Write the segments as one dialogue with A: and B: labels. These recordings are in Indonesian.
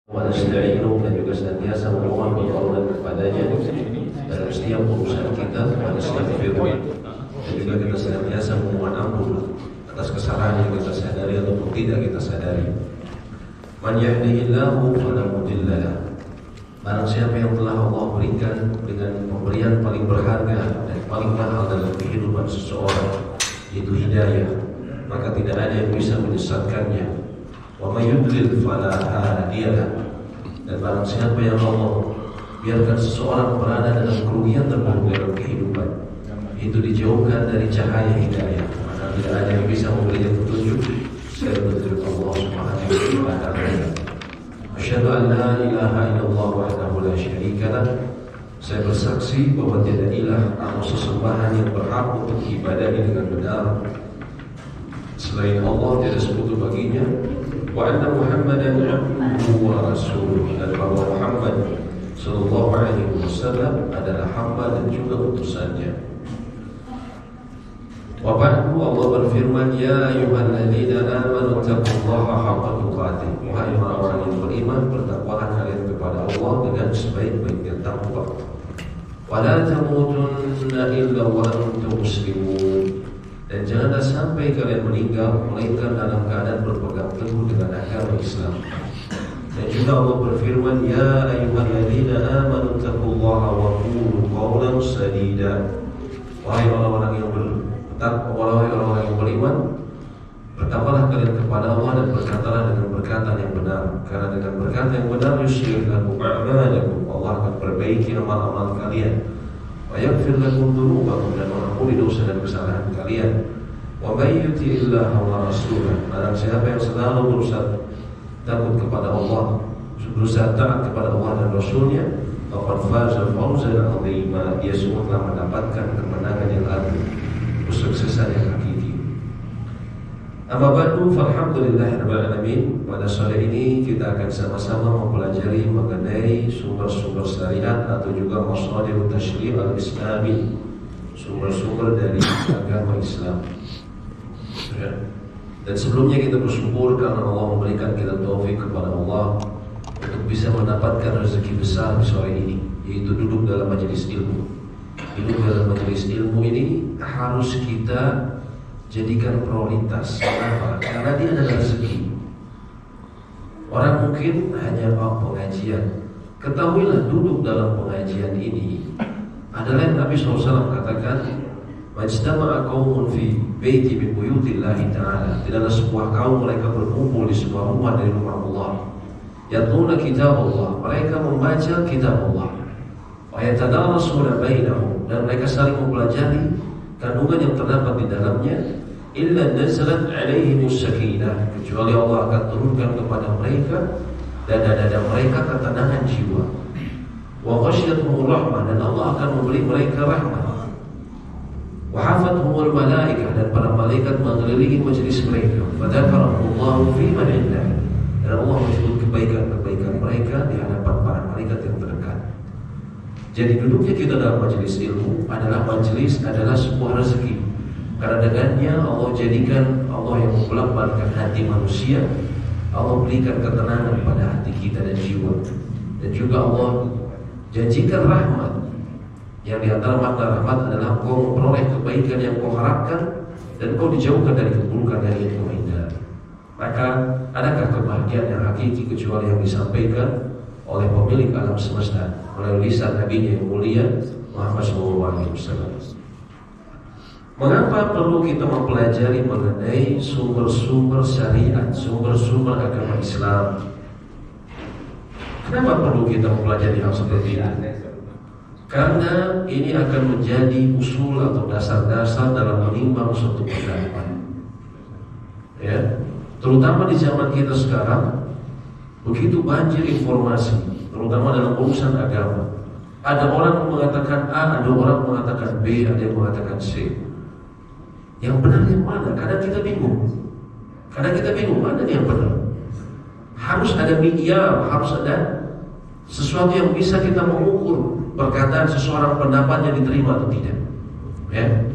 A: wa nasta'inu, dan juga senantiasa memohon pertolongan kepadanya dalam setiap urusan kita, wa nastaghfiruh, dan juga kita senantiasa memohon ampun atas kesalahan yang kita sadari ataupun tidak kita sadari. Man yahdihillahu fala mudilla lahu. Barang siapa yang telah Allah berikan dengan pemberian paling berharga dan paling mahal dalam kehidupan seseorang, yaitu hidayah, maka tidak ada yang bisa menyesatkannya. Wa may yudlil fala hadiya lahu. Dan barang siapa yang Allah biarkan seseorang berada dalam kerugian terburuk dalam kehidupan, itu dijauhkan dari cahaya hidayah, maka tidak ada yang bisa memberikan petunjuk selain petunjuk Allah Subhanahu wa taala. Asyhadu an la ilaha illallah wahdahu la syarika lah. Saya bersaksi bahwa tiada ilah atau sesembahan yang berhak untuk diibadahi dengan benar selain Allah, tiada sekutu baginya. Wa anna Muhammadan abduhu wa rasuluh, dan bahwa Muhammad sallallahu alaihi wasallam adalah hamba dan juga utusannya. Wa ba'du, Allah berfirman, ya ayyuhalladzina amanu taqullaha haqqa tuqatih. Wahai orang-orang yang beriman, bertakwalah kalian kepada Allah dengan sebaik-baiknya takwa. Wa la tamutunna illa wa antum muslimun. Dan janganlah sampai kalian meninggal melainkan dalam keadaan berpegang teguh dengan agama Islam. Dan juga Allah berfirman, ya ayyuhalladzina amanu taqullaha wa qulu qawlan sadida. Wahai orang-orang yang beriman, bertakwalah kalian kepada Allah dan berkatalah dengan perkataan yang benar. Karena dengan perkataan yang benar yuslih lakum a'malakum, Allah akan perbaiki amal-amal kalian. Wa yaghfir lakum dzunubakum, dan mengampuni dosa dan kesalahan kalian. Wa may yuti'illaha wa rasulahu, barang siapa yang selalu berusaha takut kepada Allah, berusaha taat kepada Allah dan Rasulnya, faqad faza fawzan 'azima, dia sungguh telah mendapatkan kemenangan yang agung, kesuksesan yang hakiki. Amma ba'du, falhamdulillahirabbil alamin. Pada sore ini kita akan sama-sama mempelajari mengenai sumber-sumber syariat atau juga masadir tasyri' al-islami, sumber-sumber dari agama Islam. Dan sebelumnya kita bersyukur karena Allah memberikan kita taufik kepada Allah untuk bisa mendapatkan rezeki besar di sore ini, yaitu duduk dalam majelis ilmu. Duduk dalam majelis ilmu ini harus kita jadikan prioritas. Kenapa? Karena dia adalah rezeki. Orang mungkin hanya mau pengajian. Ketahuilah, duduk dalam pengajian ini adalah yang Nabi SAW katakan, majtama'a qaumun fi baiti min buyutillahi ta'ala. Tidaklah sebuah kaum mereka berkumpul di sebuah rumah dari rumah Allah. Yatluna kitab Allah, mereka membaca kitab Allah. Wa yatadarasuna bainahum, dan mereka saling mempelajari kandungan yang terdapat di dalamnya. Illa nazalat alaihimus sakinah, kecuali Allah akan turunkan kepada mereka dan dada mereka ketenangan jiwa. Wa ghasyiyatuhumur rahmah, dan Allah akan memberi mereka rahmat. Wa hafathumul malaikah, dan para malaikat mengelilingi majelis mereka. Fa dzakarahumullahu fi man indah, dan Allah menyebut kebaikan-kebaikan mereka di hadapan para malaikat yang terdekat. Jadi duduknya kita dalam majelis ilmu adalah sebuah rezeki. Karena dengannya Allah jadikan, Allah yang membolak-balikkan hati manusia, Allah berikan ketenangan pada hati kita dan jiwa. Dan juga Allah janjikan rahmat, yang di antara makna rahmat adalah kau memperoleh kebaikan yang kau harapkan dan kau dijauhkan dari keburukan yang kau hindari. Maka adakah kebahagiaan yang hakiki kecuali yang disampaikan oleh pemilik alam semesta melalui lisan Nabi-Nya yang mulia Muhammad SAW. Mengapa perlu kita mempelajari mengenai sumber-sumber syariat, sumber-sumber agama Islam? Kenapa perlu kita mempelajari hal seperti ini? Karena ini akan menjadi usul atau dasar-dasar dalam menimbang suatu pendapat. Ya, terutama di zaman kita sekarang, begitu banjir informasi, terutama dalam urusan agama. Ada orang mengatakan A, ada orang mengatakan B, ada yang mengatakan C. Yang benar yang mana? Kadang kita bingung. Mana yang benar? Harus ada mi'yar, harus ada sesuatu yang bisa kita mengukur perkataan seseorang, pendapatnya diterima atau tidak. Ya.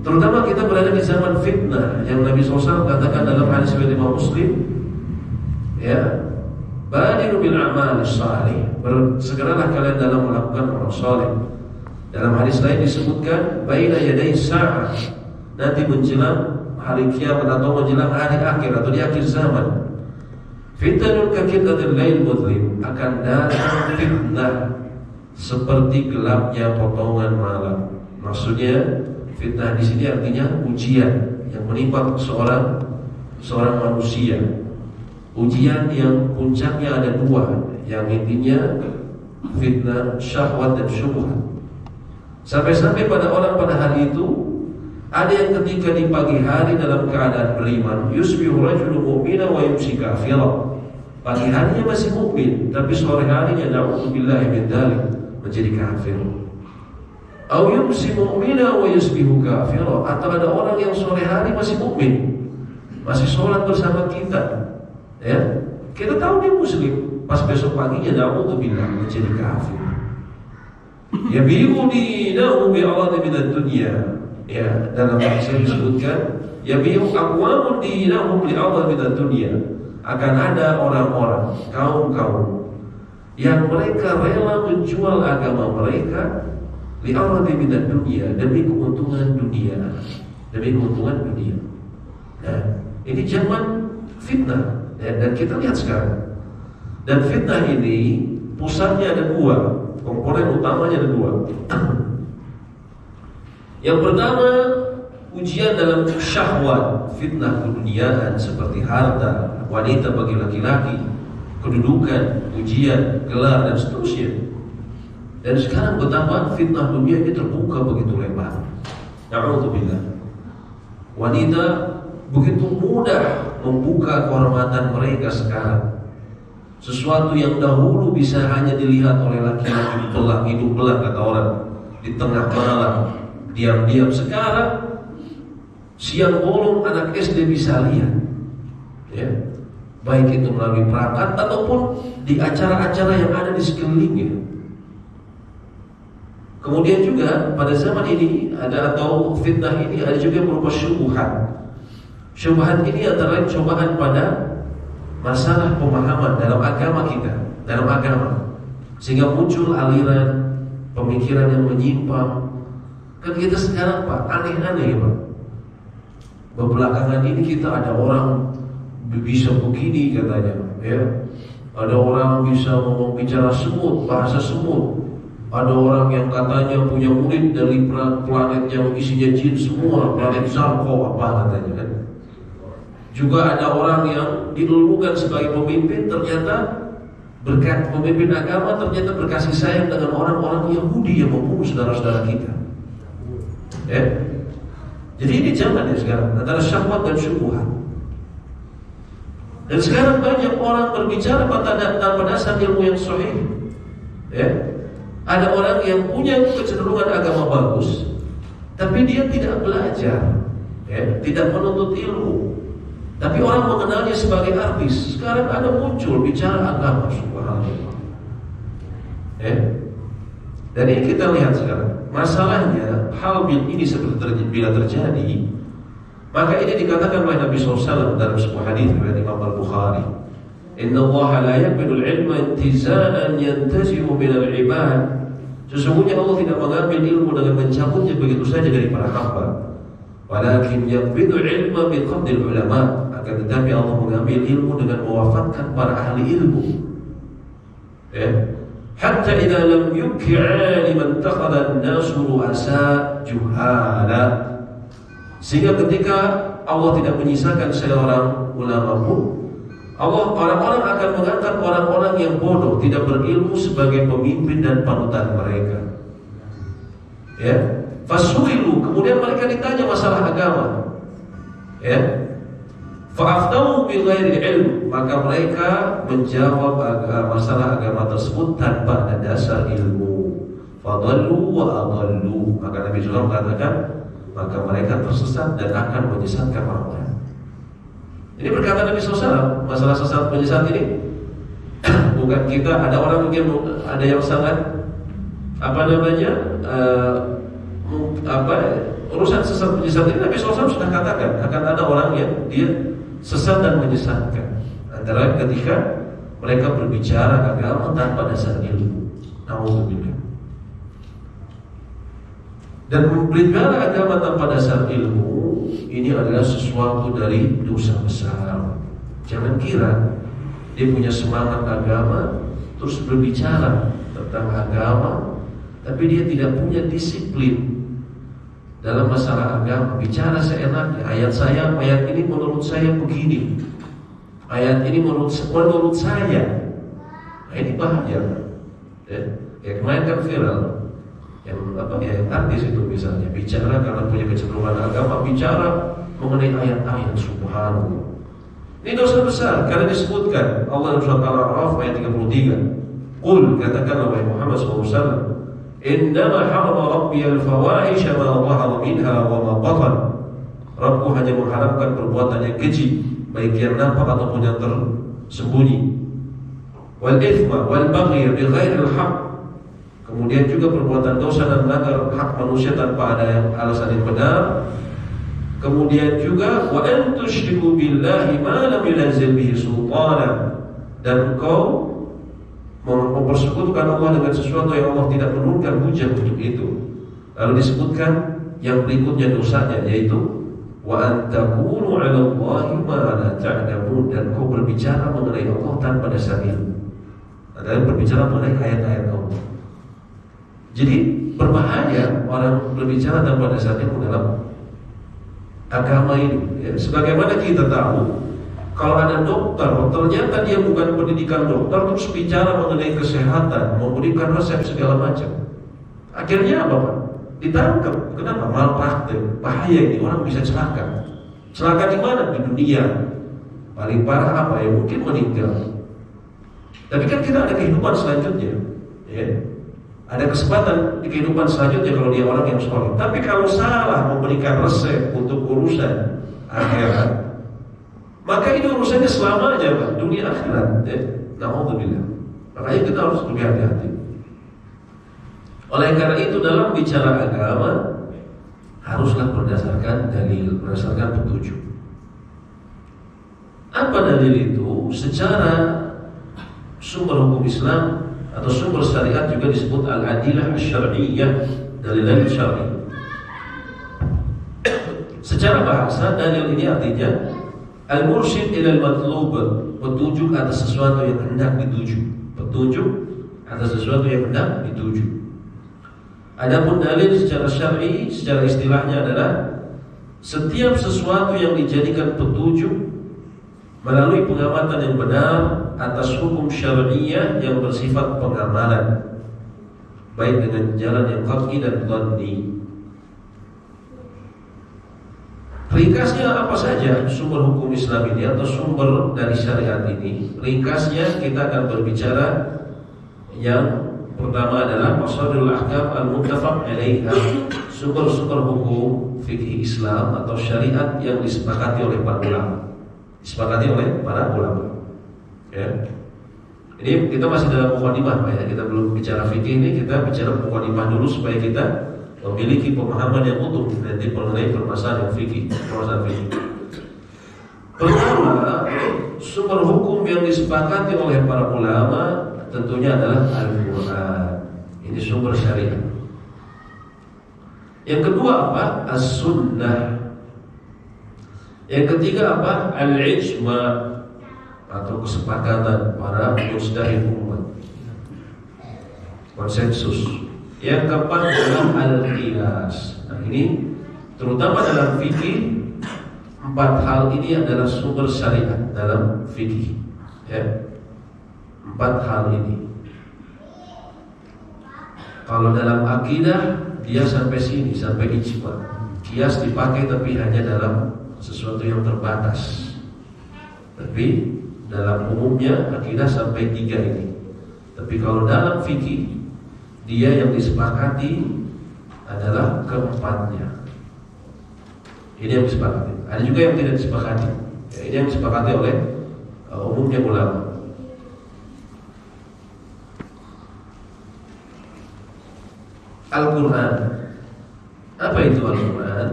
A: Terutama kita berada di zaman fitnah yang Nabi SAW katakan dalam hadis riwayat Imam Muslim, ya, Badiru bil a'mal salih, bersegeralah kalian dalam melakukan amal saleh. Dalam hadis lain disebutkan baina yaday sa'ah, nanti menjelang hari kiamat atau menjelang hari akhir atau di akhir zaman. Fitnatun kaqidatil lail mudlim, akan datang fitnah seperti gelapnya potongan malam. Maksudnya fitnah di sini artinya ujian yang menimpa seorang manusia. Ujian yang puncaknya ada dua, yang intinya fitnah syahwat dan syubhat. Sampai-sampai pada orang pada hari itu ada yang ketika di pagi hari dalam keadaan beriman, yusbihu rajulun mu'mina wa yumsi kafira. Pagi harinya masih mukmin, tapi sore harinya na'udzubillahi min dzalik menjadi kafir. Aw yumsi mu'mina wa yusbihu kafira, atau ada orang yang sore hari masih mukmin, masih sholat bersama kita. Ya, kita tahu dia muslim, pas besok paginya na'udzubillah menjadi kafir. Ya bi'u dinahu bi'awadi minad dunya. Ya, dalam hadis disebutkan ya bi'u aqwamun dinahum bi'awadi minad dunya. Akan ada orang-orang, kaum-kaum yang mereka rela menjual agama mereka li'awadi minad dunya, demi keuntungan dunia. Demi keuntungan dunia. Nah, ini zaman fitnah. Dan kita lihat sekarang, dan fitnah ini pusatnya ada dua, komponen utamanya ada dua. Yang pertama, ujian dalam syahwat, fitnah keduniaan seperti harta, wanita bagi laki-laki, kedudukan, ujian, gelar dan seterusnya. Dan sekarang betapa fitnah dunia ini terbuka begitu lebar. Na'udzubillah. Wanita begitu mudah membuka kehormatan mereka sekarang. Sesuatu yang dahulu bisa hanya dilihat oleh laki-laki belah, hidup belah kata orang, di tengah malam, diam-diam. Sekarang siang bolong anak SD bisa lihat, ya, baik itu melalui perangkat ataupun di acara-acara yang ada di sekelilingnya. Kemudian juga pada zaman ini ada, atau fitnah ini ada juga berupa syubhat. Syubhat ini antara lain cobaan pada masalah pemahaman dalam agama kita, dalam agama, sehingga muncul aliran pemikiran yang menyimpang. Kan kita sekarang Pak, aneh-aneh Pak. Belakangan ini kita ada orang bisa begini katanya, ya. Ada orang bisa ngomong bicara semut, bahasa semut. Ada orang yang katanya punya murid dari planet yang isinya jin semua, planet Zarko apa katanya kan. Juga ada orang yang dilulukan sebagai pemimpin, ternyata berkat pemimpin agama, ternyata berkasih sayang dengan orang-orang Yahudi yang membunuh saudara-saudara kita. Ya. Jadi ini zaman ya sekarang antara syahwat dan syubhat. Dan sekarang banyak orang berbicara tanpa dasar ilmu yang sahih. Ya. Ada orang yang punya kecenderungan agama bagus, tapi dia tidak belajar, ya, tidak menuntut ilmu. Tapi orang mengenalnya sebagai artis. Sekarang ada muncul bicara agama, subhanallah. Dan ini kita lihat sekarang. Masalahnya hal ini bila terjadi, maka ini dikatakan oleh Nabi SAW dalam sebuah hadis riwayat Imam Al-Bukhari. Inna Allah la yaqbilu al-ilma intiza'an yantazi'u min al-ibad. Sesungguhnya Allah tidak mengambil ilmu dengan mencabutnya begitu saja dari para hamba. Walakin yaqbidu al-ilma biqabdil ulama. Akan tetapi Allah mengambil ilmu dengan mewafatkan para ahli ilmu. Hatta idza lam yubki 'aliman takhadha an-nasu ru'asa juhala. Sehingga ketika Allah tidak menyisakan seorang ulama pun, orang-orang akan mengangkat orang-orang yang bodoh, tidak berilmu sebagai pemimpin dan panutan mereka. Ya, fasuilu, kemudian mereka ditanya masalah agama. Ya. Fa'aftau bi ghairi ilm, maka mereka menjawab masalah agama tersebut tanpa ada dasar ilmu. Fadallu wa adallu, maka Nabi SAW mengatakan maka mereka tersesat dan akan menyesatkan orang lain. Ini berkata Nabi SAW, masalah sesat menyesat ini bukan kita, ada orang mungkin ada yang sangat urusan sesat menyesat ini Nabi SAW sudah katakan akan ada orang yang dia sesat dan menyesatkan. Antara ketika mereka berbicara agama tanpa dasar ilmu. Nauzubillah. Dan berbicara agama tanpa dasar ilmu ini adalah sesuatu dari dosa besar. Jangan kira dia punya semangat agama terus berbicara tentang agama, tapi dia tidak punya disiplin dalam masalah agama. Bicara seenaknya, ayat ini menurut saya begini, ayat ini menurut saya. Nah, ini bahaya. Ya kemarin kan viral yang artis itu misalnya bicara karena punya kecenderungan agama, bicara mengenai ayat-ayat, subhanallah. Ini dosa besar karena disebutkan Allah dalam surat Al-A'raf ayat 33. Qul, katakanlah wahai Muhammad SAW, innama harama rabbi al-fawahisha ma dhahara minha wa ma batan. Rabbku hanya mengharamkan perbuatan yang keji, baik yang nampak ataupun yang tersembunyi. Wal ithma wal baghy bi ghairi al-haq. Kemudian juga perbuatan dosa dan melanggar hak manusia tanpa ada alasan yang benar. Kemudian juga wa an tusyriku billahi ma lam yunzil bihi sultana, dan engkau mempersekutukan Allah dengan sesuatu yang Allah tidak menurunkan hujah untuk itu. Lalu disebutkan yang berikutnya dosanya, yaitu wa an taqulu 'ala Allahi ma la ta'lamun, dan engkau berbicara mengenai Allah tanpa dasar ilmu. Adalah berbicara mengenai ayat-ayat Allah. Jadi berbahaya orang berbicara tanpa dasar ilmu dalam agama ini. Ya, sebagaimana kita tahu, kalau ada dokter, ternyata dia bukan pendidikan dokter, terus bicara mengenai kesehatan, memberikan resep segala macam. Akhirnya apa, Pak? Ditangkap. Kenapa? Malpraktek. Bahaya ini, orang bisa celaka. Celaka di mana? Di dunia. Paling parah apa ya? Mungkin meninggal. Tapi kan kita ada kehidupan selanjutnya. Ya. Ada kesempatan di kehidupan selanjutnya kalau dia orang yang soleh. Tapi kalau salah memberikan resep untuk urusan akhirat, maka ini urusannya selamanya, Pak, dunia akhirat. Na'udzubillah. Makanya kita harus lebih hati-hati. Oleh karena itu dalam bicara agama haruslah berdasarkan dalil, berdasarkan petunjuk. Apa dalil itu? Secara sumber hukum Islam atau sumber syariat juga disebut al-adilah syar'iyyah, dalil syar'i. Secara bahasa dalil ini artinya al-mursyid ila al-matlub, petunjuk atas sesuatu yang hendak dituju. Petunjuk atas sesuatu yang hendak dituju. Adapun dalil secara syar'i, secara istilahnya adalah setiap sesuatu yang dijadikan petunjuk melalui pengamatan yang benar atas hukum syar'iyyah yang bersifat pengamalan, baik dengan jalan yang qat'i dan dhanni. Ringkasnya apa saja sumber hukum Islam ini atau sumber dari syariat ini? Ringkasnya kita akan berbicara yang pertama adalah masadul ahkam al-muttafaq 'alaiha, sumber-sumber hukum fikih Islam atau syariat yang disepakati oleh para ulama. Ya. Ini kita masih dalam mukadimah, Pak, ya. Kita belum bicara fikih ini, kita bicara mukadimah dulu supaya kita memiliki pemahaman yang utuh nanti mengenai permasalahan fikih. Pertama, sumber hukum yang disepakati oleh para ulama tentunya adalah Al-Quran. Ini sumber syariat. Yang kedua apa? As-Sunnah. Yang ketiga apa? Al-Ijma' atau kesepakatan para mujtahid umat, konsensus. Yang keempat adalah Al-Qiyas. Nah ini terutama dalam fikih, 4 hal ini adalah sumber syariat dalam fikih, ya. 4 hal ini. Kalau dalam akidah dia sampai sini, sampai ijma. Qiyas dipakai tapi hanya dalam sesuatu yang terbatas. Tapi dalam umumnya akidah sampai 3 ini. Tapi kalau dalam fikih dia yang disepakati adalah keempatnya. Ini yang disepakati. Ada juga yang tidak disepakati. Ya, ini yang disepakati oleh umumnya ulama. Al-Quran. Apa itu Al-Quran?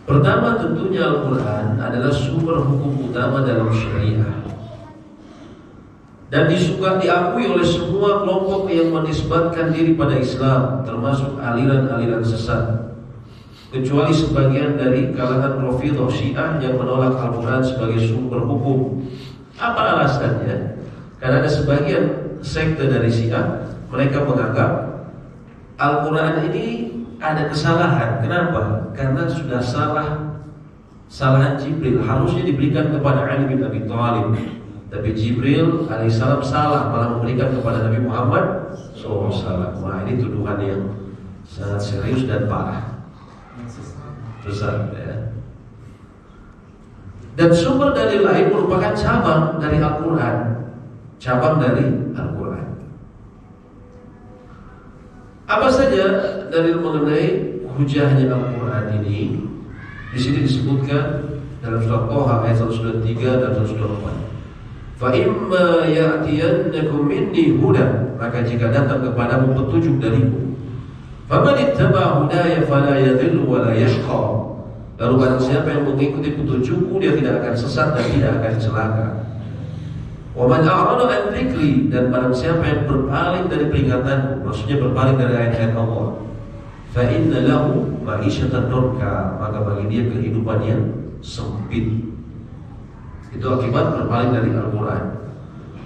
A: Pertama tentunya Al-Quran adalah sumber hukum utama dalam syariah. dan diakui oleh semua kelompok yang menisbatkan diri pada Islam, termasuk aliran-aliran sesat, kecuali sebagian dari kalangan Rafidhah Syiah yang menolak Al-Quran sebagai sumber hukum. Apa alasannya? Karena ada sebagian sekte dari Syiah, mereka menganggap Al-Quran ini ada kesalahan. Kenapa? Karena sudah salahan Jibril. Harusnya diberikan kepada Ali bin Abi Thalib, tapi Jibril alaihissalam salah, malah memberikan kepada Nabi Muhammad SAW. Wah, ini tuduhan yang sangat serius dan parah, besar, ya. Dan sumber dalil lain merupakan cabang dari Al-Quran, cabang dari Al-Quran. Apa saja dalil mengenai hujahnya Al-Quran ini? Di sini disebutkan dalam surat Thaha ayat 103 dan 104. Fa imma ya'tiyannakum minni hudan, maka jika datang kepadamu petunjuk dariku, faman ittaba'a hudaya fala yadhillu wa la yashqa. Lalu barang siapa yang mengikuti petunjukku, dia tidak akan sesat dan tidak akan celaka. Wa man a'rada an dzikri, dan barang siapa yang berpaling dari peringatanku, maksudnya berpaling dari ayat-ayat Allah, fa inna lahu ma'isyatan dhanka, maka bagi dia kehidupan yang sempit. Itu akibat berpaling dari Al-Quran.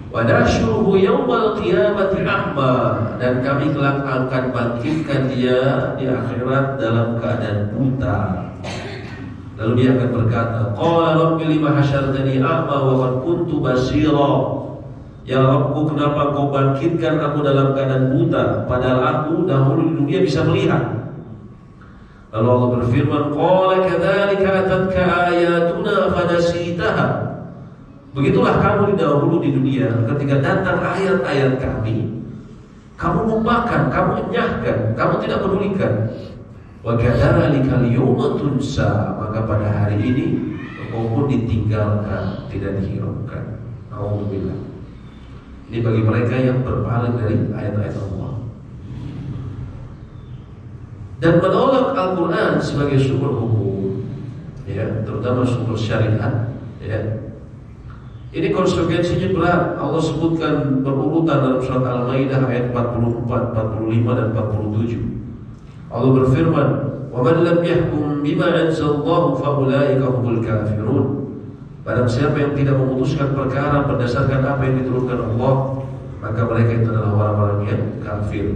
A: Wa nahsyuruhu yaumal qiyamati a'ma, dan kami kelak akan bangkitkan dia di akhirat dalam keadaan buta. Lalu dia akan berkata, qala rabbi lima hasyartani a'ma wa qad kuntu basira. Ya Rabbku, kenapa kau bangkitkan aku dalam keadaan buta, padahal aku dahulu di dunia bisa melihat. Lalu Allah berfirman, qala kadzalika atatka ayatuna fanasitaha. Begitulah kamu dahulu di dunia, ketika datang ayat-ayat kami, kamu lupakan, kamu enyahkan, kamu tidak pedulikan. Wa kadzalika al-yawma tunsa, maka pada hari ini engkau pun ditinggalkan, tidak dihiraukan. Alhamdulillah. Ini bagi mereka yang berpaling dari ayat-ayat Allah dan menolak Al-Quran sebagai sumber hukum, ya, terutama sumber syariat, ya. Ini konsekuensinya berat. Allah sebutkan berurutan dalam surat Al-Maidah ayat 44, 45 dan 47. Allah berfirman, "Wa man lam yahkum bima anzalallahu fa ulaika humul kafirun." Barang siapa yang tidak memutuskan perkara berdasarkan apa yang diturunkan Allah, maka mereka itu adalah orang-orang yang kafir.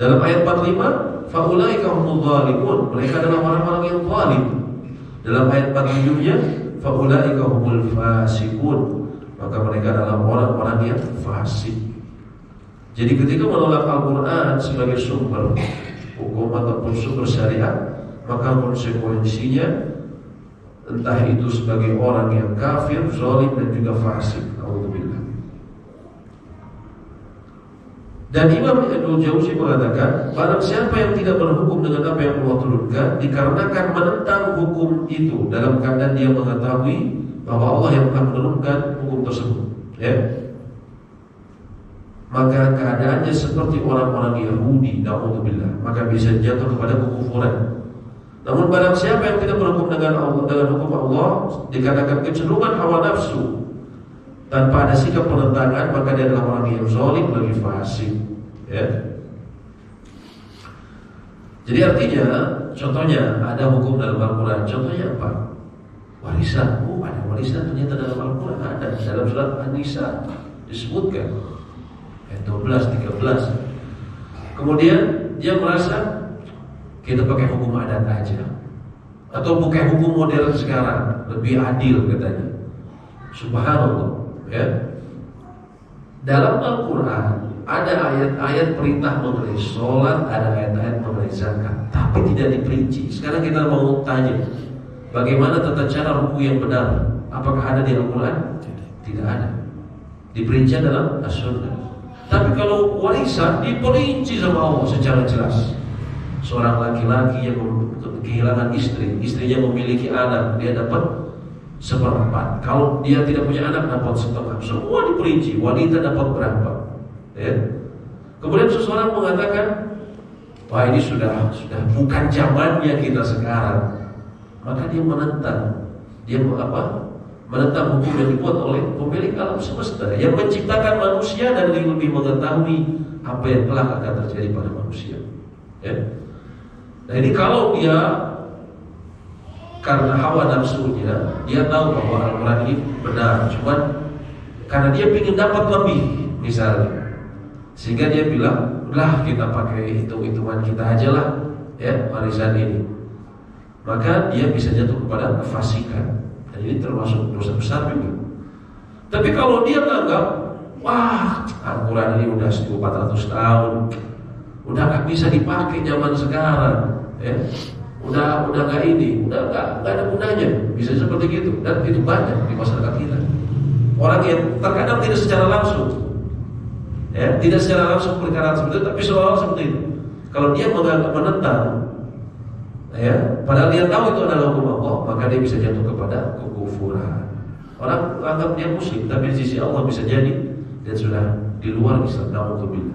A: Dalam ayat 45, fa ulaika humul zalimun, mereka adalah orang-orang yang zalim. Dalam ayat 47-nya, fa ulaika humul fasiqun, maka mereka adalah orang-orang yang fasik. Jadi ketika menolak Al-Quran sebagai sumber hukum ataupun sumber syariat, maka konsekuensinya entah itu sebagai orang yang kafir, zalim dan juga fasik. Alhamdulillah. Dan Imam Ibnu Jauzi mengatakan, barang siapa yang tidak berhukum dengan apa yang Allah turunkan, dikarenakan menentang hukum itu dalam keadaan dia mengetahui bahwa Allah yang telah menurunkan hukum tersebut, ya, maka keadaannya seperti orang-orang Yahudi, na'udzubillah, maka bisa jatuh kepada kekufuran. Namun barang siapa yang tidak berhukum dengan Allah, dengan hukum Allah, dikarenakan kecenderungan hawa nafsu tanpa ada sikap penentangan, maka dia adalah orang yang zalim lagi fasik, ya. Jadi artinya, contohnya ada hukum dalam Al-Quran. Contohnya apa? Warisan. Oh, ada warisan ternyata dalam Al-Quran, ada dalam surat An-Nisa disebutkan ayat 12, 13. Kemudian dia merasa kita pakai hukum adat aja, atau pakai hukum modern sekarang, lebih adil katanya. Subhanallah, ya. Dalam Al-Quran ada ayat-ayat perintah mengenai sholat, ada ayat-ayat mengenai zakat, tapi tidak diperinci. Sekarang kita mau tanya, bagaimana tata cara ruku yang benar? Apakah ada di Al-Quran? Tidak ada. Diperinci dalam As-Sunnah. Tapi kalau warisan diperinci sama Allah secara jelas. Seorang laki-laki yang kehilangan istri, istrinya memiliki anak, dia dapat 1/4. Kalau dia tidak punya anak, dapat 1/2. Semua diperinci. Wanita dapat berapa, ya. Kemudian seseorang mengatakan, wah, ini sudah bukan zamannya kita sekarang. Maka dia menentang, dia menentang hukum yang dibuat oleh pemilik alam semesta yang menciptakan manusia dan lebih mengetahui apa yang kelak akan terjadi pada manusia. Ya. Nah ini kalau dia karena hawa nafsunya, dia tahu bahwa Al-Quran ini benar, cuman karena dia ingin dapat lebih, misalnya, sehingga dia bilang, lah kita pakai hitung-hitungan kita aja lah, ya warisan ini. Maka dia bisa jatuh kepada kefasikan. Dan ini termasuk dosa besar juga. Tapi kalau dia menganggap, wah Al-Quran ini udah 1400 tahun, udah gak bisa dipakai zaman sekarang, ya. Udah nggak ini, udah nggak ada gunanya, bisa seperti gitu. Dan itu banyak di masyarakat kita. Orang yang terkadang tidak secara langsung, ya, tidak secara langsung perkara seperti itu, tapi seolah-olah seperti itu. Kalau dia menentang, ya, padahal dia tahu itu adalah hukum Allah, maka dia bisa jatuh kepada kekufuran. Orang anggap dia muslim, tapi di sisi Allah bisa jadi dia sudah di luar Islam. Na'udzubillah.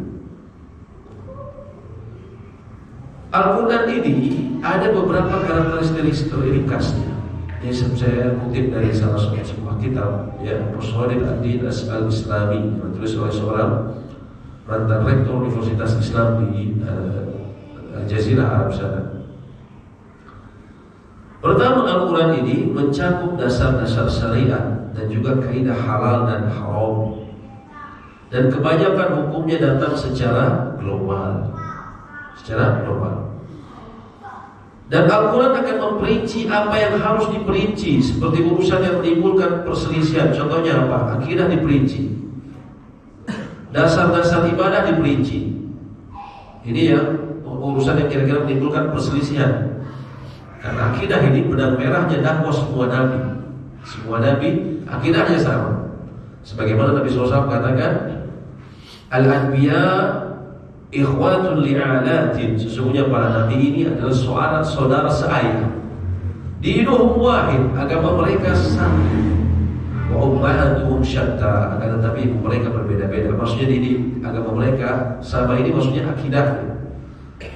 A: Al-Quran ini ada beberapa karakteristik ringkasnya. Yang saya kutip dari salah sebuah kitab, ya, Musnadul Ad-Din Al-Islami, yang ditulis oleh seorang mantan rektor Universitas Islam di Jazirah Arab sana. Pertama, Al-Quran ini mencakup dasar-dasar syariat dan juga kaidah halal dan haram. Dan kebanyakan hukumnya datang secara global. Dan Al-Quran akan memperinci apa yang harus diperinci, seperti urusan yang menimbulkan perselisihan. Contohnya apa? Akidah diperinci, dasar-dasar ibadah diperinci. Ini yang urusan yang kira-kira menimbulkan perselisihan. Karena akidah ini benang merahnya dakwah semua nabi. Semua nabi akidahnya sama. Sebagaimana Nabi SAW katakan, Al-Anbiya ikhwatul li'alatin, sesungguhnya para nabi ini adalah saudara seayah. Dinuhum wahid, agama mereka sama. Wa ummahatuhum syatta, akan tetapi mereka berbeda-beda. Maksudnya ini agama mereka sama, ini maksudnya akidahnya.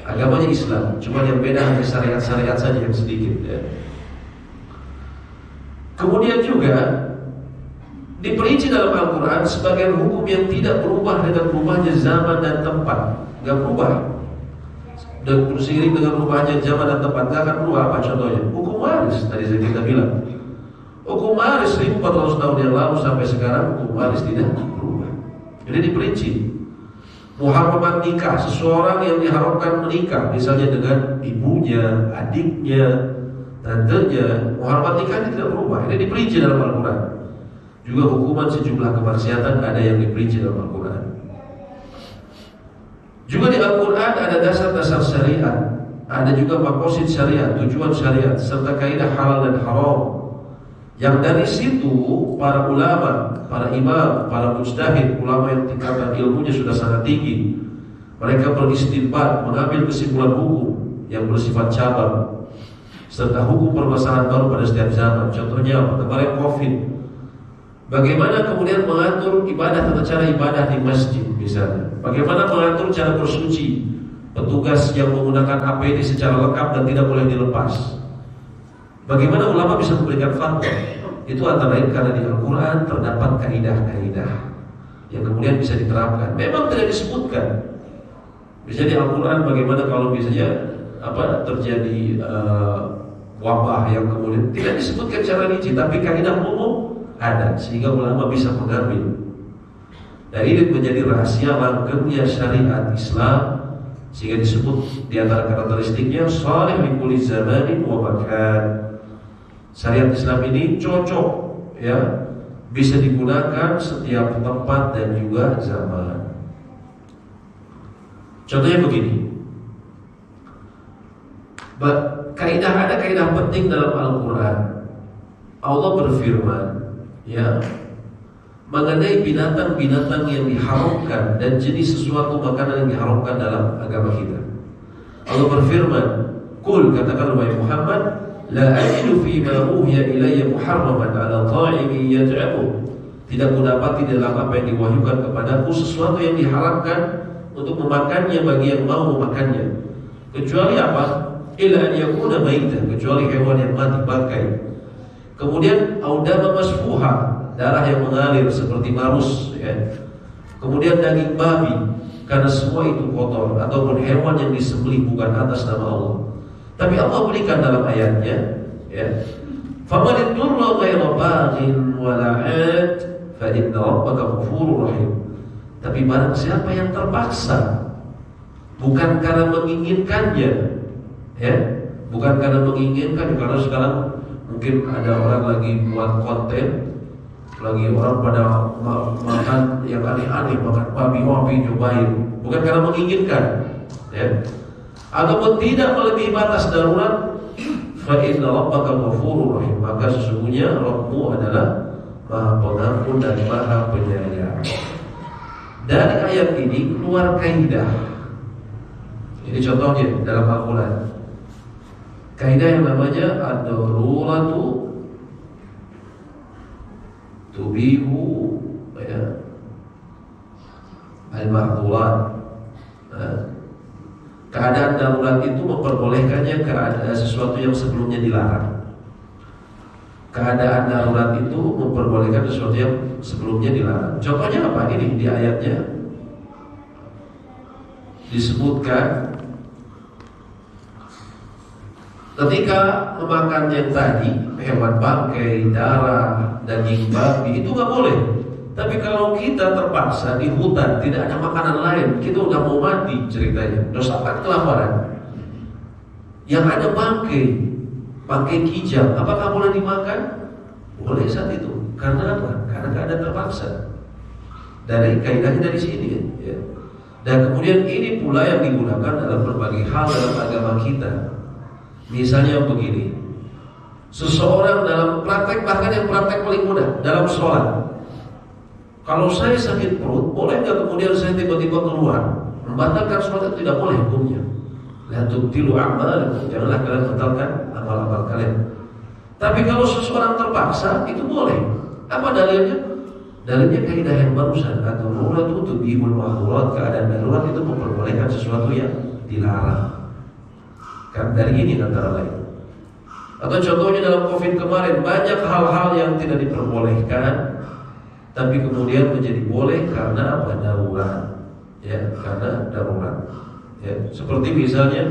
A: Agamanya Islam, cuma yang beda hanya syariat-syariat saja yang sedikit, ya. Kemudian juga diperinci dalam Al-Quran sebagian hukum yang tidak berubah dengan berubahnya zaman dan tempat. Gak berubah. Dan seiring dengan berubahnya zaman dan tempat, gak akan berubah. Apa contohnya? Hukum waris, tadi kita bilang. Hukum waris 1400 tahun yang lalu sampai sekarang, hukum waris tidak berubah. Jadi diperinci. Muharramat nikah, seseorang yang diharamkan menikah, misalnya dengan ibunya, adiknya, tantenya, muharramat nikah tidak berubah. Ini diperinci dalam Al-Quran. Juga hukuman sejumlah kemaksiatan ada yang diperinci dalam Al-Quran. Juga di Al-Quran ada dasar-dasar syariat, ada juga maqasid syariat, tujuan syariat, serta kaidah halal dan haram. Yang dari situ para ulama, para imam, para mujtahid, ulama yang tingkatan ilmunya sudah sangat tinggi, mereka beristinbat, mengambil kesimpulan hukum yang bersifat cabang, serta hukum permasalahan baru pada setiap zaman. Contohnya kemarin COVID, bagaimana kemudian mengatur ibadah, tata cara ibadah di masjid misalnya, bagaimana mengatur cara bersuci, petugas yang menggunakan APD secara lengkap dan tidak boleh dilepas. Bagaimana ulama bisa memberikan fatwa? Itu antara lain karena di Al-Quran terdapat kaidah-kaidah yang kemudian bisa diterapkan. Memang tidak disebutkan. Bisa di Al-Quran bagaimana kalau misalnya terjadi wabah yang kemudian tidak disebutkan secara rinci, tapi kaidah umum ada sehingga ulama bisa mengambil. Dan ini menjadi rahasia langgengnya syariat Islam, sehingga disebut di antara karakteristiknya salih li kulli zamanin wa makan. Syariat Islam ini cocok, ya, bisa digunakan setiap tempat dan juga zaman. Contohnya begini, ada kaidah penting dalam Al-Quran. Allah berfirman, ya, mengenai binatang-binatang yang diharamkan dan jenis sesuatu makanan yang diharamkan dalam agama kita. Allah berfirman, "Qul," katakan wahai Muhammad, "la ajidu fi ma uhiya ilayya muharraman 'ala ta'imin yat'amuh." Tidak kudapati dalam apa yang diwahyukan kepadaku sesuatu yang diharamkan untuk memakannya bagi yang mau memakannya, kecuali apa? Illa an yakuna maitah, kecuali hewan yang mati bangkai. Kemudian audama masfuha, darah yang mengalir seperti marus, ya. Kemudian daging babi, karena semua itu kotor, ataupun hewan yang disembelih bukan atas nama Allah. Tapi Allah berikan dalam ayatnya, ya, faman ittara ghayra baghin wala 'ad fa inna rabbaka ghafurur rahim. Tapi barang siapa yang terpaksa, bukan karena menginginkannya, ya, bukan karena menginginkan, karena sekarang mungkin ada orang lagi buat konten, lagi orang pada makan yang aneh-aneh, makan babi nyobain, bukan karena menginginkan, ya, ataupun tidak melebihi batas darurat, fa inna rabbaka ghafurur rahim, maka sesungguhnya Rabbmu adalah Maha Pengampun dan Maha Penyayang. Dari ayat ini keluar kaidah. Ini contohnya dalam Al-Quran. Kaidah yang namanya ad-daruratu tubihu, ya, al-mahdhurat. Keadaan darurat itu memperbolehkannya keadaan sesuatu yang sebelumnya dilarang. Keadaan darurat itu memperbolehkan sesuatu yang sebelumnya dilarang. Contohnya apa? Ini di ayatnya disebutkan ketika memakan yang tadi, hewan bangkai, darah, daging babi, itu nggak boleh. Tapi kalau kita terpaksa di hutan, tidak ada makanan lain, kita udah mau mati ceritanya, dosa apa? Kelaparan. Yang ada bangkai kijang, apakah boleh dimakan? Boleh saat itu. Karena apa? Karena keadaan terpaksa. Dari kaidahnya dari sini, ya. Dan kemudian ini pula yang digunakan dalam berbagai hal dalam agama kita. Misalnya begini, seseorang dalam praktek, bahkan yang praktek paling mudah dalam sholat. Kalau saya sakit perut, boleh nggak kemudian saya tiba-tiba keluar? Membatalkan sholat itu tidak boleh hukumnya. La tubtilu a'malakum, janganlah kalian batalkan amal-amal kalian. Tapi kalau seseorang terpaksa, itu boleh. Apa dalilnya? Dalilnya kaidah yang barusan, ad-darurat tubihul mahdhurat, keadaan darurat itu memperbolehkan sesuatu yang dilarang. Kan dari ini antara lain. Atau contohnya dalam Covid kemarin, banyak hal-hal yang tidak diperbolehkan, tapi kemudian menjadi boleh karena apa? Darurat, ya, karena darurat, ya. Seperti misalnya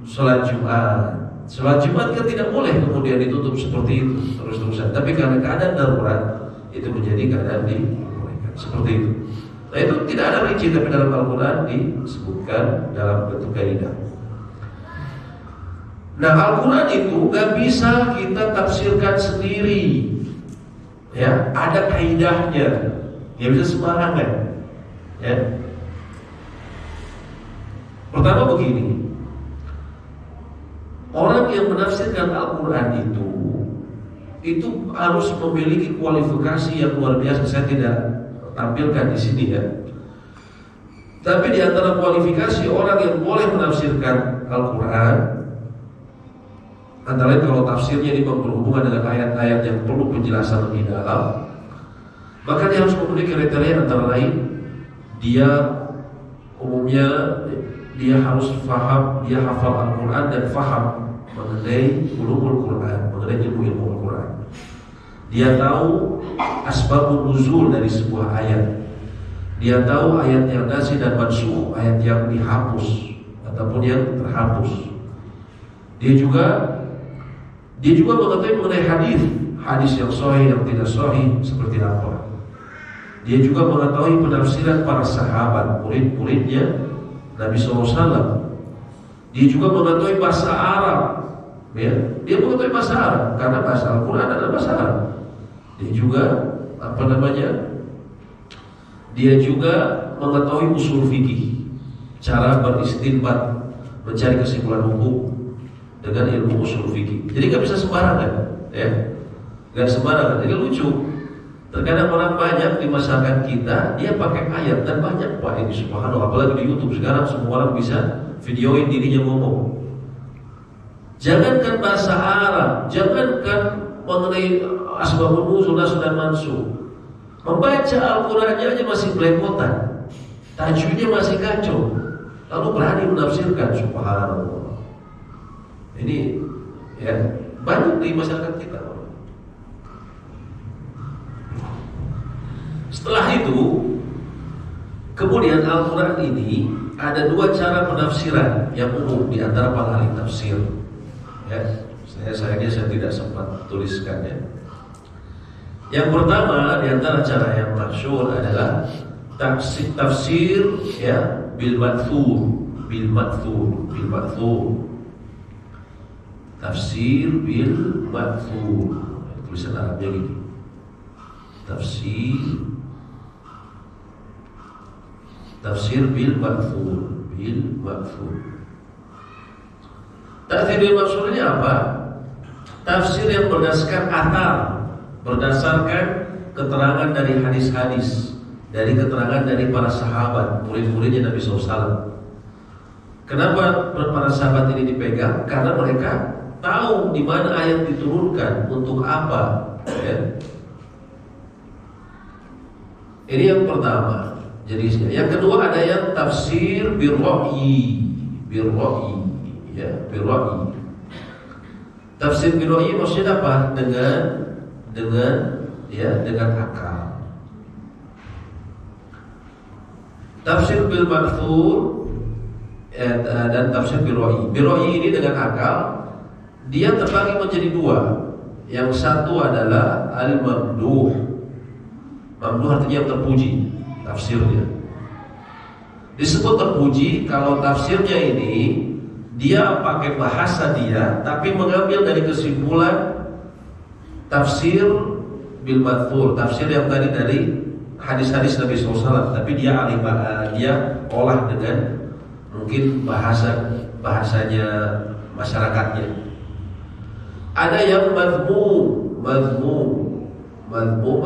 A: sholat Jumat. Sholat Jumat kan tidak boleh kemudian ditutup seperti itu terus-terusan, tapi karena keadaan darurat itu menjadi keadaan dibolehkan seperti itu. Nah, itu tidak ada rinci, tapi dalam Al-Quran disebutkan dalam bentuk kaidah. Nah, Al-Quran itu gak bisa kita tafsirkan sendiri, ya, ada kaidahnya, nggak bisa sembarangan, ya. Pertama begini, orang yang menafsirkan Al-Quran itu harus memiliki kualifikasi yang luar biasa. Saya tidak tampilkan di sini, ya. Tapi di antara kualifikasi orang yang boleh menafsirkan Al-Quran, antara lain kalau tafsirnya ini berhubungan dengan ayat-ayat yang perlu penjelasan lebih dalam, maka dia harus memiliki kriteria antara lain, dia umumnya dia harus faham, dia hafal Al-Quran dan faham mengenai ulumul Quran, mengenai ilmu Al-Quran. Dia tahu asbabun nuzul dari sebuah ayat. Dia tahu ayat yang nasih dan mansukh, ayat yang dihapus ataupun yang terhapus. Dia juga mengetahui mengenai hadis yang sahih, yang tidak sahih seperti apa. Dia juga mengetahui penafsiran para sahabat, murid-muridnya Nabi SAW. Dia juga mengetahui bahasa Arab, ya. Dia mengetahui bahasa Arab karena bahasa Al-Quran adalah bahasa Arab. Dia juga dia juga mengetahui usul fikih, cara beristinbat, mencari kesimpulan hukum dengan ilmu usul fikih. Jadi nggak bisa sembarangan, ya, nggak sembarangan. Jadi lucu. Terkadang orang banyak di masyarakat kita dia pakai ayat, dan banyak Pak ini subhanallah, apalagi di YouTube sekarang semua orang bisa videoin dirinya ngomong. Jangankan bahasa Arab, jangankan mengenai asbabun nuzul, nasukh dan mansukh, membaca Al-Qurannya aja masih belepotan, tajwidnya masih kacau, lalu berani menafsirkan, subhanallah. Ini, ya, Banyak di masyarakat kita. Setelah itu, kemudian Al-Quran ini ada dua cara penafsiran yang umum di antara para ahli tafsir. Ya, saya tidak sempat tuliskan ya. Yang pertama di antara cara yang masyhur adalah tafsir ya bil madthur. Tafsir bil madthur. Tulisan Arabnya gini. Tafsir bil madthur. Tafsir bil madthur ini apa? Tafsir yang berdasarkan athar, berdasarkan keterangan dari hadis-hadis, dari keterangan dari para sahabat, murid-muridnya Nabi SAW. Kenapa para sahabat ini dipegang? Karena mereka tahu di mana ayat diturunkan, untuk apa. Ya. Ini yang pertama jenisnya. Yang kedua ada yang tafsir birra'yi. Ya, birra'yi. Tafsir birra'yi maksudnya apa? Dengan akal. Tafsir bil ma'thur dan tafsir birra'yi. Birra'yi ini dengan akal, dia terbagi menjadi dua. Yang satu adalah al-mamduh. Mamduh artinya yang terpuji, tafsirnya. Disebut terpuji kalau tafsirnya ini dia pakai bahasa dia, tapi mengambil dari kesimpulan tafsir bil madthur, tafsir yang tadi dari hadis-hadis Nabi SAW, tapi dia olah dengan mungkin bahasanya masyarakatnya. Ada yang madhmum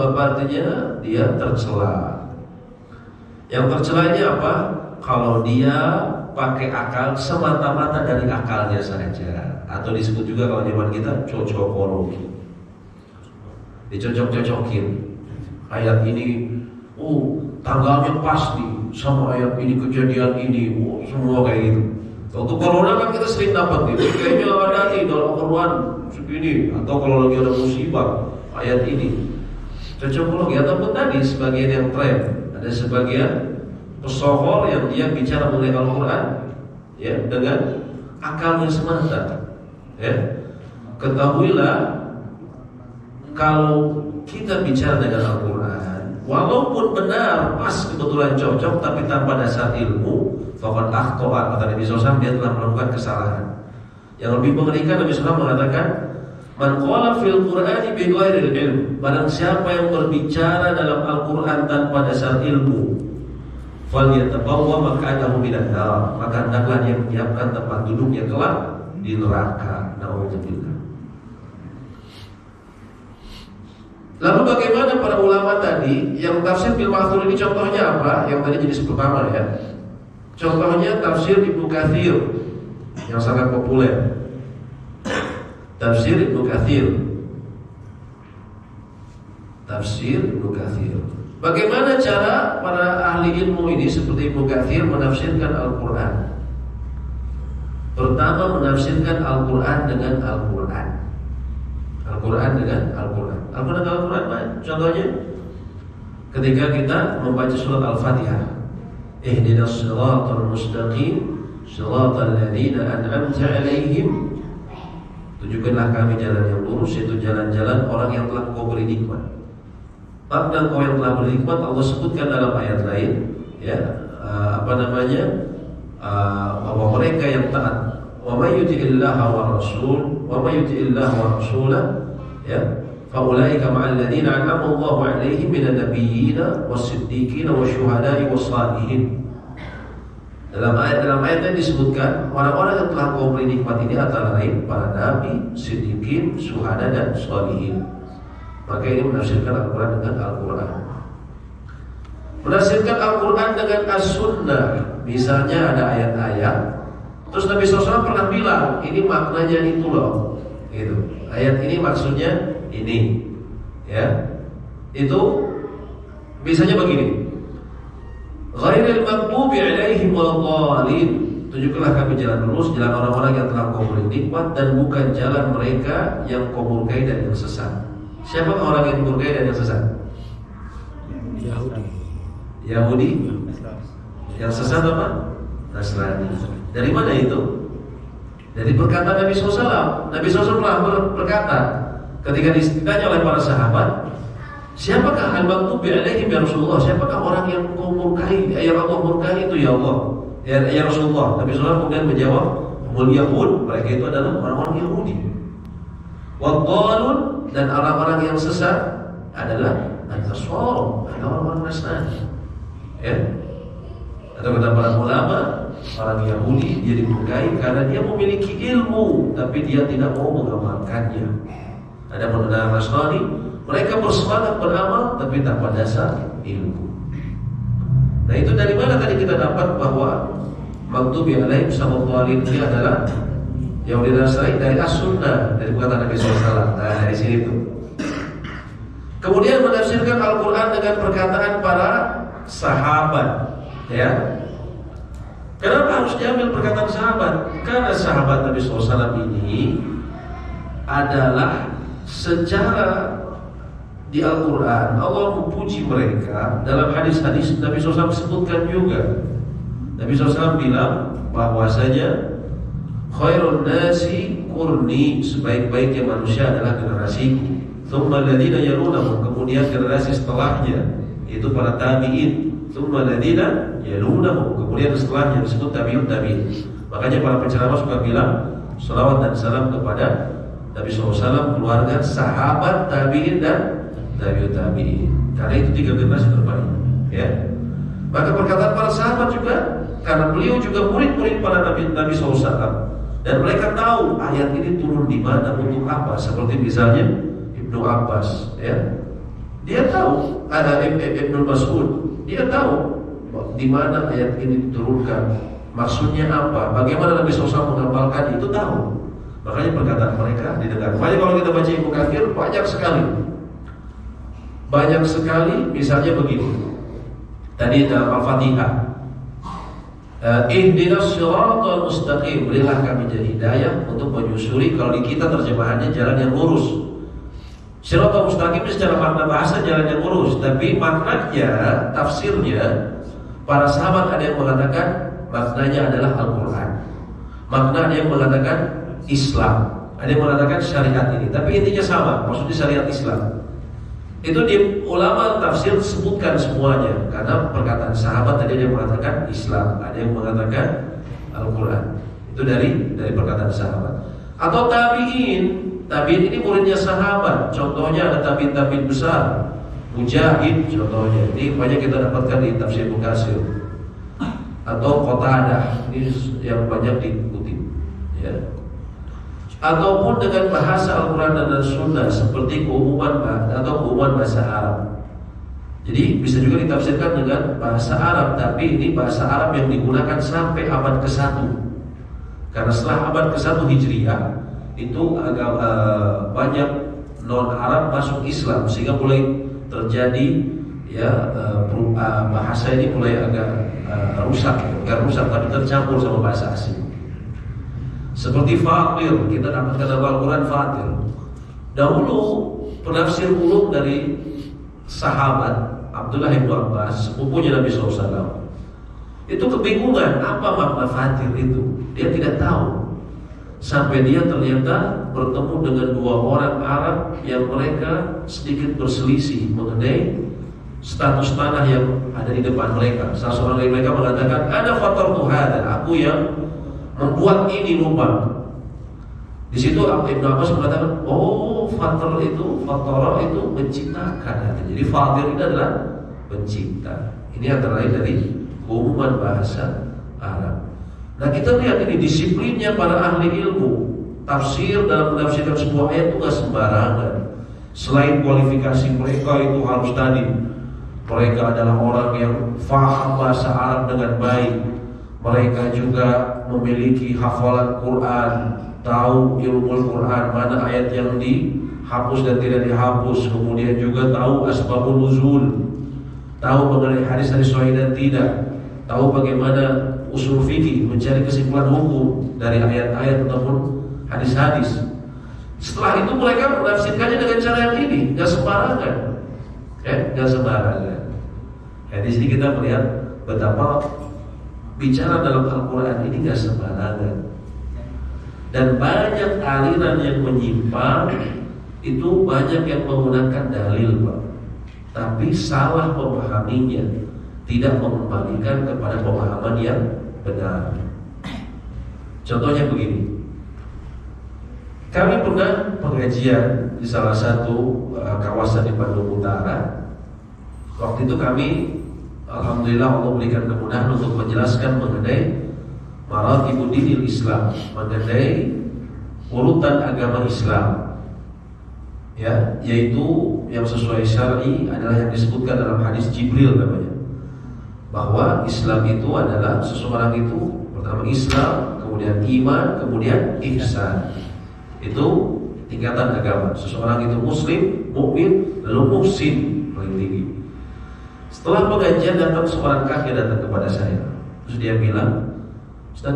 A: apa artinya? Dia tercela. Yang tercela ini apa? Kalau dia pakai akal semata-mata dari akalnya saja, atau disebut juga kalau zaman kita cocokologi. Dicocok-cocokin. Ayat ini, tanggalnya pas nih sama ayat ini, kejadian ini, semua kayak gitu. Waktu corona kan kita sering dapat nih, kayaknya ada nih dalam Quran segini, atau kalau lagi ada musibah ayat ini. Cocokologi ataupun tadi sebagian yang tren, ada sebagian pesohor yang dia bicara mengenai Al-Quran ya dengan akalnya semata. Ya, ketahuilah kalau kita bicara dengan Al-Quran, walaupun benar pas kebetulan cocok, tapi tanpa dasar ilmu, faqad akhta'a, kata Nabi SAW, dia telah melakukan kesalahan. Yang lebih mengerikan, Nabi SAW mengatakan, man qala fil Qur'ani bi ghairil ilm, barang siapa yang berbicara dalam Al-Quran tanpa dasar ilmu, falyatabawwa maq'adahu minan nar, maka hendaklah dia menyiapkan tempat duduknya kelak di neraka. Nauzubillah. Lalu bagaimana para ulama tadi yang tafsir bil ma'thur ini, contohnya apa? Yang tadi jenis pertama ya. Contohnya tafsir Ibnu Katsir yang sangat populer. Tafsir Ibnu Katsir. Bagaimana cara para ahli ilmu ini seperti Ibnu Katsir menafsirkan Al-Quran? Pertama, menafsirkan Al-Quran dengan Al-Quran. Contohnya ketika kita membaca surat Al-Fatihah, ihdinas siratal mustaqim siratal ladzina an'amta 'alaihim, tunjukkanlah kami jalan yang lurus, yaitu jalan-jalan orang yang telah Kau beri nikmat. Dan Kau yang telah beri nikmat Allah sebutkan dalam ayat lain ya, bahwa mereka yang taat, wa may yuti'illaha wa rasulahu ya, faulaika ma'al ladzina an'ama Allahu 'alaihim minan nabiyyina was-siddiqina wasyuhada'i was-shalihin. Dalam ayat yang disebutkan orang-orang yang telah Kau beri nikmat ini antara lain para nabi, siddiqin, syuhada dan shalihin. Maka ini menafsirkan Al-Quran dengan Al-Quran. Menafsirkan Al-Quran dengan As-Sunnah. Misalnya ada ayat-ayat, terus Nabi SAW pernah bilang, ini maknanya itu loh, gitu. Ayat ini maksudnya ini, ya. Itu misalnya begini, ghairil maghdubi 'alaihim waladhdallin. Tunjukkanlah kami jalan lurus, jalan orang-orang yang telah kau beri nikmat, dan bukan jalan mereka yang kau murkai dan yang sesat. Siapa orang yang murkai dan yang sesat? Yahudi. Yang sesat apa? Nasrani. Dari mana itu? Dari perkataan Nabi SAW. Nabi SAW pernah berkata ketika ditanya oleh para sahabat, siapakah al-maghdubi alaihim ya Rasulullah? Siapakah orang yang kau murkai? Yang Allah murkai itu ya Allah. Ya Rasulullah. Nabi SAW kemudian menjawab, humul Yahud. Mereka itu adalah orang-orang Yahudi. Wadhalun, dan orang-orang yang sesat adalah an-Nasara, orang-orang Nasrani. Ya. Atau kata para ulama, orang Yahudi dia dimurkai karena dia memiliki ilmu tapi dia tidak mau mengamalkannya. Adapun orang Nasrani, mereka bersemangat beramal tapi tanpa dasar ilmu. Nah, itu dari mana tadi kita dapat bahwa maghdubi alaihim sallallahu ini adalah Yahudi dan Nasrani? Dari as-sunnah, dari perkataan Nabi SAW. Nah, dari sini tuh. Kemudian menafsirkan Al-Quran dengan perkataan para sahabat. Ya, kenapa harus diambil perkataan sahabat? Karena sahabat Nabi SAW ini adalah secara di Al-Quran Allah memuji mereka. Dalam hadis-hadis Nabi SAW sebutkan juga. Nabi SAW bilang bahwasanya khairun nasi qurni, sebaik-baiknya manusia adalah generasiku. Tsumma alladziina yalunahum, kemudian generasi setelahnya yaitu para tabi'in. Tsumma alladziina yalunahum, kemudian setelahnya disebut tabi'ut tabi'in. Makanya para penceramah suka bilang salawat dan salam kepada Nabi SAW, keluarga, sahabat, tabi'in dan tabi'ut tabi'in. Karena itu 3 generasi terbaik. Ya. Maka perkataan para sahabat juga, karena beliau juga murid-murid para Nabi SAW, dan mereka tahu ayat ini turun di mana, untuk apa. Seperti misalnya Ibnu Abbas, ya, dia tahu ada Ibnu Mas'ud, dia tahu di mana ayat ini diturunkan, maksudnya apa, bagaimana Nabi SAW mengamalkan itu tahu. Makanya perkataan mereka didengar. Makanya kalau kita baca Ibnu Katsir banyak sekali, misalnya begini. Tadi dalam Al-Fatihah, ihdinas shiratal mustaqim, berilah kami hidayah untuk menyusuri. Kalau di kita terjemahannya jalan yang lurus. Shiratal mustaqim secara makna bahasa jalan yang lurus, tapi maknanya, tafsirnya, para sahabat ada yang mengatakan maknanya adalah Al-Quran, makna ada yang mengatakan Islam, ada yang mengatakan syariat ini, tapi intinya sama, maksudnya syariat Islam. Itu di ulama tafsir sebutkan semuanya, karena perkataan sahabat tadi ada yang mengatakan Islam, ada yang mengatakan Al-Quran. Itu dari perkataan sahabat. Atau tabi'in. Tabi'in ini muridnya sahabat. Contohnya ada tabi'in besar, Mujahid contohnya. Ini banyak kita dapatkan di tafsir Ibnu Katsir. Atau Qatadah, ini yang banyak dikutip, ya. Ataupun dengan bahasa Al-Quran dan Sunnah, seperti keumuman atau keumuman bahasa Arab. Jadi bisa juga ditafsirkan dengan bahasa Arab, tapi ini bahasa Arab yang digunakan sampai abad ke-1. Karena setelah abad ke-1 Hijriah itu agak banyak non-Arab masuk Islam, sehingga mulai terjadi, ya, bahasa ini mulai agak rusak, bukan rusak tapi tercampur sama bahasa asing. Seperti fatir, kita dapatkan dalam Al-Quran fatir. Dahulu penafsir ulum dari sahabat Abdullah bin Abbas, sepupunya Nabi SAW, itu kebingungan apa makna fatir itu. Dia tidak tahu. Sampai dia ternyata bertemu dengan 2 orang Arab yang mereka sedikit berselisih mengenai status tanah yang ada di depan mereka. Salah seorang dari mereka mengatakan, "Ana fatartu hada," aku yang membuat ini lubang. Di situ Ibnu Abbas mengatakan, "Oh, fatara itu menciptakan." Jadi fatir itu adalah pencipta. Ini antara lain dari keumuman bahasa Arab. Nah, kita lihat ini disiplinnya para ahli ilmu. Tafsir dalam menafsirkan sebuah ayat itu gak sembarangan. Selain kualifikasi mereka itu harus tadi, mereka adalah orang yang faham bahasa Arab dengan baik. Mereka juga memiliki hafalan Quran, tahu ilmu Quran, mana ayat yang dihapus dan tidak dihapus. Kemudian juga tahu asbabun nuzul, tahu mengenai hadis-hadis sahih dan tidak, tahu bagaimana usul fikih, mencari kesimpulan hukum dari ayat-ayat ataupun hadis-hadis. Setelah itu mereka menafsirkannya dengan cara yang ini, nggak sembarangan, nggak sembarangan. Di sini kita melihat betapa bicara dalam Al-Quran ini nggak sembarangan. Dan banyak aliran yang menyimpang itu banyak yang menggunakan dalil, Pak, tapi salah memahaminya, tidak mengembalikan kepada pemahaman yang benar. Contohnya begini, kami pernah pengajian di salah satu kawasan di Bandung Utara. Waktu itu kami, alhamdulillah Allah berikan kemudahan untuk menjelaskan mengenai maratibud dinil Islam, mengenai urutan agama Islam, ya, yaitu yang sesuai syar'i adalah yang disebutkan dalam hadis Jibril namanya, bahwa Islam itu adalah seseorang itu pertama Islam, kemudian iman, kemudian ihsan. Itu tingkatan agama. Seseorang itu muslim, mukmin, lalu muhsin, paling tinggi. Setelah pengajian datang seorang kakek datang kepada saya. Terus dia bilang, Ustaz,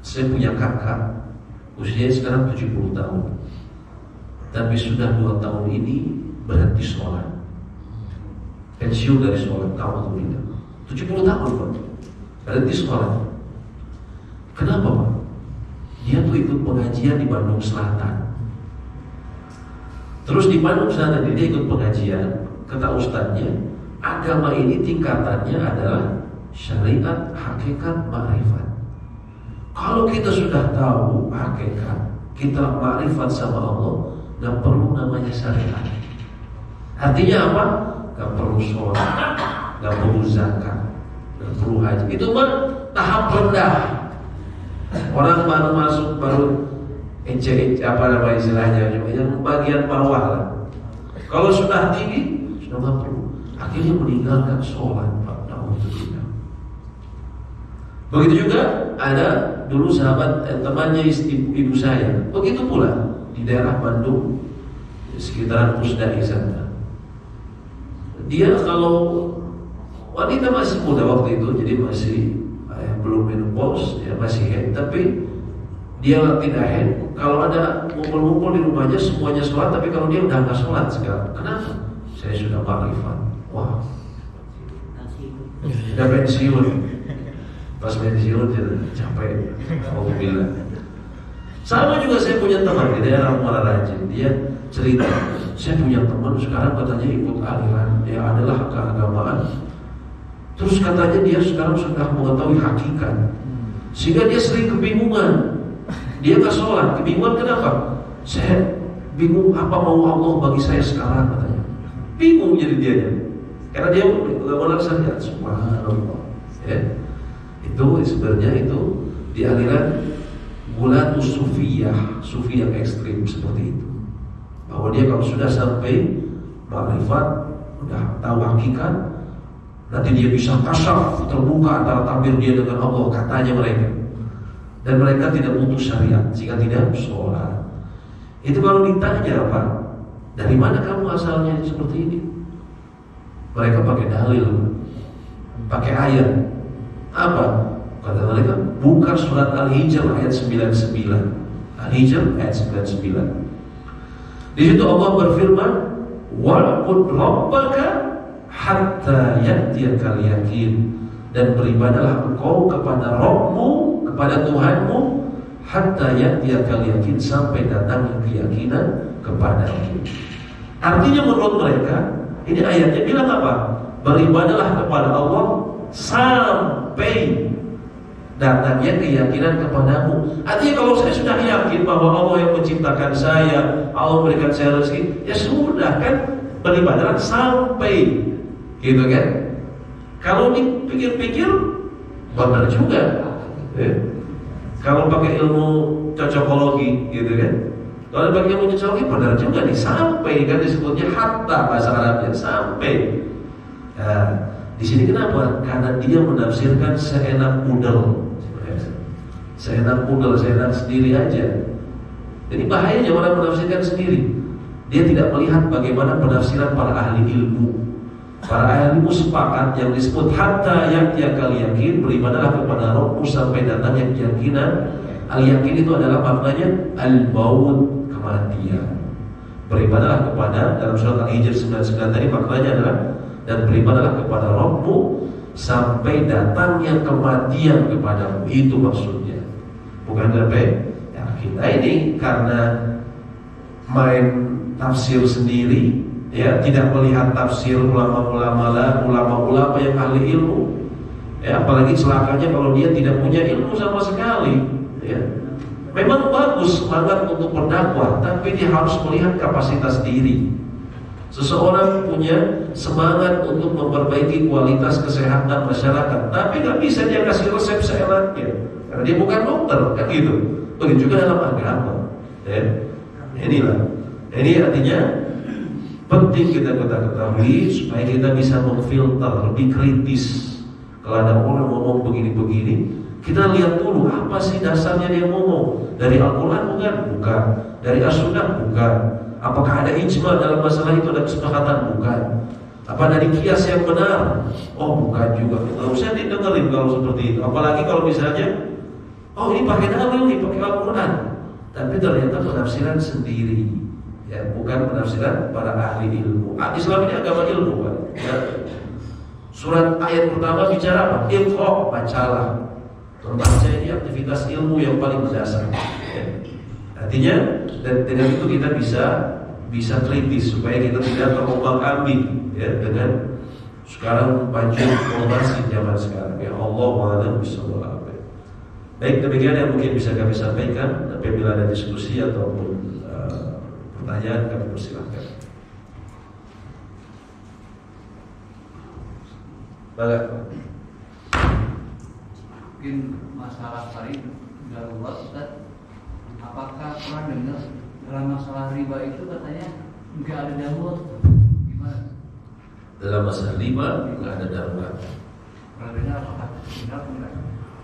A: saya punya kakak, usianya sekarang 70 tahun, tapi sudah 2 tahun ini berhenti sholat, pensiun dari sholat. Kamu tidak 70 tahun, Pak, berhenti sholat. Kenapa, Pak? Dia tuh ikut pengajian di Bandung Selatan. Terus di Bandung Selatan dia ikut pengajian. Kata ustadznya, agama ini tingkatannya adalah syariat, hakikat, ma'rifat. Kalau kita sudah tahu hakikat, kita ma'rifat sama Allah, gak perlu namanya syariat. Artinya apa? Gak perlu sholat, gak perlu zakat, gak perlu haji. Itu mah tahap rendah. Orang baru masuk, baru apa nama istilahnya, yang bagian bawah lah. Kalau sudah tinggi, sudah nggak perlu. Akhirnya meninggalkan sholat. Begitu juga ada dulu sahabat temannya ibu saya. Begitu pula di daerah Bandung, di sekitaran Pusdai sana. Dia kalau wanita masih muda waktu itu, jadi masih belum menopause, ya masih head, tapi dia tidak head. Kalau ada ngumpul-ngumpul di rumahnya semuanya sholat, tapi kalau dia udah nggak sholat sekarang, kenapa? Saya sudah ma'rifat. Wah, sudah pensiun. Pas pensiun dia capek. Alhamdulillah. Sama juga saya punya teman di daerah Muara Rajin. Dia cerita, saya punya teman sekarang katanya ikut aliran, ya adalah keagamaan. Terus katanya dia sekarang sudah mengetahui hakikat, sehingga dia sering kebingungan. Dia gak sholat, kebingungan kenapa? Saya bingung apa mau Allah bagi saya sekarang katanya. Bingung jadi dia, karena dia gak mau laksanakan. Subhanallah, ya. Itu sebenarnya itu di aliran gulatus sufiyah, sufi yang ekstrim seperti itu. Bahwa dia kalau sudah sampai ma'rifat, udah tahu hakikat, nanti dia bisa kasyaf, terbuka antara tabir dia dengan Allah, katanya mereka. Dan mereka tidak butuh syariat, jika tidak sholat. Itu kalau ditanya, Pak, dari mana kamu asalnya seperti ini? Mereka pakai dalil, pakai ayat. Apa? Kata mereka, buka surat Al-Hijr ayat 99. Al-Hijr ayat 99. Di situ Allah berfirman, wa'bud rabbaka hatta ya'tiyakal yakin, dan beribadalah engkau kepada Rabbmu, kepada Tuhanmu, hatta ya'tiyakal yakin, sampai datangnya keyakinan kepadamu. Artinya menurut mereka, ini ayatnya bilang apa? Beribadalah kepada Allah sampai datangnya keyakinan kepadamu. Artinya kalau saya sudah yakin bahwa Allah yang menciptakan saya, Allah memberikan saya rezeki, ya sudah kan, beribadalah sampai, gitu kan? Kalau dipikir-pikir benar juga, ya. Kalau pakai ilmu cocokologi, gitu kan? Kalau pakai ilmu cocokologi benar juga nih, sampai kan disebutnya hatta bahasa Arabnya, sampai. Nah, di sini kenapa? Karena dia menafsirkan seenak pudel, seenak sendiri aja. Jadi bahayanya orang menafsirkan sendiri. Dia tidak melihat bagaimana penafsiran para ahli ilmu. Para ahli ilmu sepakat yang disebut hatta ya'tiyakal yakin, beribadahlah kepada Rabbmu sampai datang yang keyakinan. Al-yakin itu adalah maknanya al-maut, kematian. Beribadahlah kepada, dalam surat Al-Hijr 99 tadi maknanya adalah, dan beribadahlah kepada Rabbmu sampai datangnya kematian kepadamu. Itu maksudnya. Bukan sampai yakin. Nah ini karena main tafsir sendiri, ya, tidak melihat tafsir ulama-ulama yang ahli ilmu, ya, apalagi celakanya kalau dia tidak punya ilmu sama sekali, ya. Memang bagus semangat untuk berdakwah, tapi dia harus melihat kapasitas diri. Seseorang punya semangat untuk memperbaiki kualitas kesehatan masyarakat, tapi nggak bisa dia kasih resep seenaknya, karena dia bukan dokter, kan gitu. Begitu juga dalam agama, ya. Inilah, ini artinya penting kita ketahui supaya kita bisa memfilter lebih kritis. Kalau ada orang ngomong begini-begini, kita lihat dulu apa sih dasarnya dia ngomong. Dari Al-Quran bukan, dari As-Sunnah bukan. Apakah ada ijma dalam masalah itu, ada kesepakatan? Bukan. Apa dari kias yang benar? Oh bukan juga. Nggak usah didengerin kalau seperti itu. Apalagi kalau misalnya, oh ini pakai dalil nih, pakai Al-Quran, tapi ternyata penafsiran sendiri, ya, bukan penafsiran para ahli ilmu. Islam ini agama ilmu, Pak. Ya. Surat ayat pertama bicara apa? Iqra, bacalah. Membaca ini aktivitas ilmu yang paling mendasar, ya. Artinya dengan itu kita bisa kritis supaya kita tidak terombang-ambing, ya, dengan sekarang banjir informasi zaman sekarang. Ya Allah a'lam bishawab. Baik, demikian yang mungkin bisa kami sampaikan. Apabila ada diskusi ataupun pertanyaan, kami persilahkan. Baik.
B: Mungkin masalah tarik darurat, Ustaz. Apakah pernah dengar dalam masalah riba itu katanya nggak ada darurat? Gimana?
A: Dalam masalah riba nggak ada darurat.
B: Pernah dengar apakah benar atau enggak?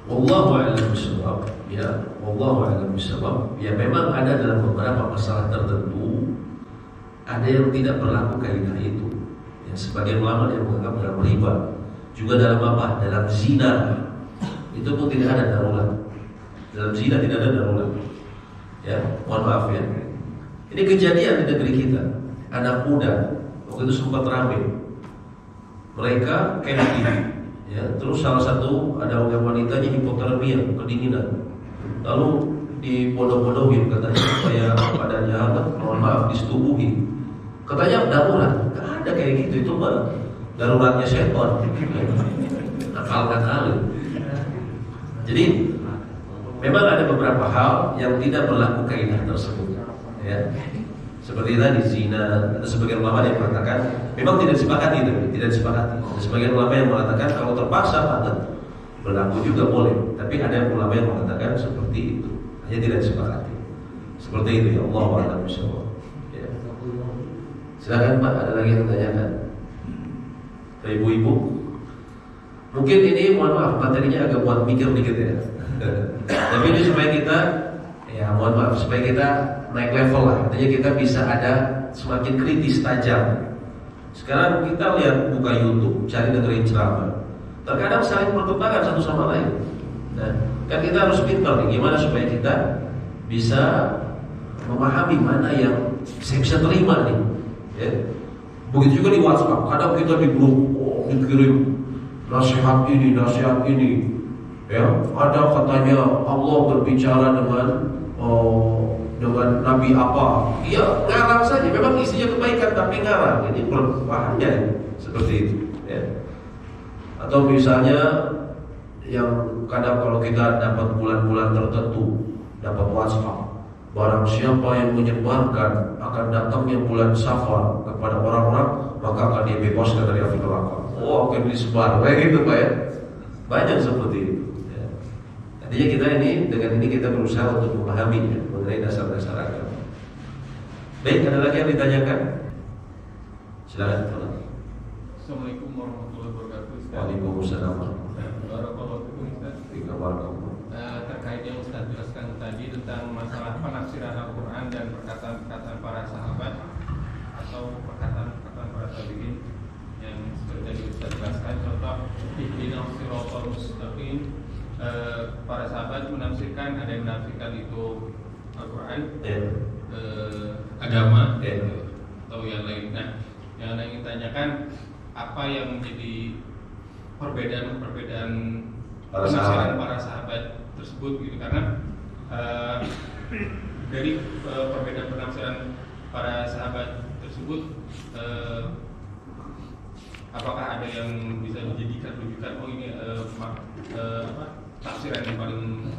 A: Wallahu a'lam bishawab. Ya, wallahu a'lam bishawab. Ya, memang ada dalam beberapa masalah tertentu ada yang tidak berlaku kaidah itu. Ya, sebagian ulama yang menganggap dalam riba, juga dalam apa? Dalam zina. Itu pun tidak ada darurat. Dalam zina tidak ada darurat. Ya, mohon maaf ya. Ini kejadian di negeri kita. Anak muda waktu itu sempat ramai. Mereka camping, ya. Terus salah satu ada wanitanya hipotermia, kedinginan. Lalu dibodoh-bodohin katanya supaya badannya hangat. Mohon maaf, disetubuhi. Katanya darurat. Gak ada kayak gitu, itu mah daruratnya setan. Nakal-nakal. Jadi memang ada beberapa hal yang tidak berlaku kaidah tersebut, ya. Seperti tadi zina, ada sebagian ulama yang mengatakan memang tidak disepakati itu, tidak disepakati. Ada sebagian ulama yang mengatakan kalau terpaksa pantas berlaku juga boleh, tapi ada ulama yang mengatakan seperti itu, hanya tidak disepakati. Seperti itu, ya Allah a'lam bishawab. Ya. Silakan Pak, ada lagi yang tanyakan? Ibu-ibu, mungkin ini mohon maaf materinya agak buat mikir dikit ya. Tapi ini supaya kita, ya mohon maaf, supaya kita naik level lah. Artinya kita bisa ada semakin kritis, tajam. Sekarang kita lihat, buka YouTube, cari dengerin ceramah. Terkadang saling bertentangan satu sama lain. Nah, kan kita harus pintar nih, gimana supaya kita bisa memahami mana yang saya bisa terima nih, ya. Begitu juga di WhatsApp, kadang kita di grup, dikirim nasihat ini, ya. Ada katanya Allah berbicara dengan Nabi apa? Iya, ngarang saja. Memang isinya kebaikan tapi ngarang. Ini berbahaya seperti itu, ya. Atau misalnya yang kadang kalau kita dapat bulan-bulan tertentu, dapat WhatsApp, barang siapa yang menyebarkan akan datangnya bulan Safar kepada orang-orang, maka akan dia bebaskan dari api neraka. Oh, akan disebar, kayak gitu Pak ya. Banyak seperti itu. Ya. Artinya kita dengan ini kita berusaha untuk memahami, ya, mengenai dasar-dasar agama. Baik, ada lagi yang ditanyakan? Silakan.
C: Assalamualaikum warahmatullahi wabarakatuh.
A: Waalaikumsalam.
C: Terkait yang Ustaz jelaskan tadi tentang masalah penafsiran Al-Quran dan perkataan-perkataan para sahabat atau perkataan para tabi'in yang seperti mustaqim. Para sahabat menafsirkan, ada yang menafsirkan itu Al-Quran, agama, atau yang lain. Nah, yang ingin tanyakan apa yang menjadi perbedaan penafsiran para sahabat tersebut gitu, karena dari perbedaan penafsiran para sahabat tersebut, apakah ada yang bisa dijadikan rujukan, oh ini tafsiran yang paling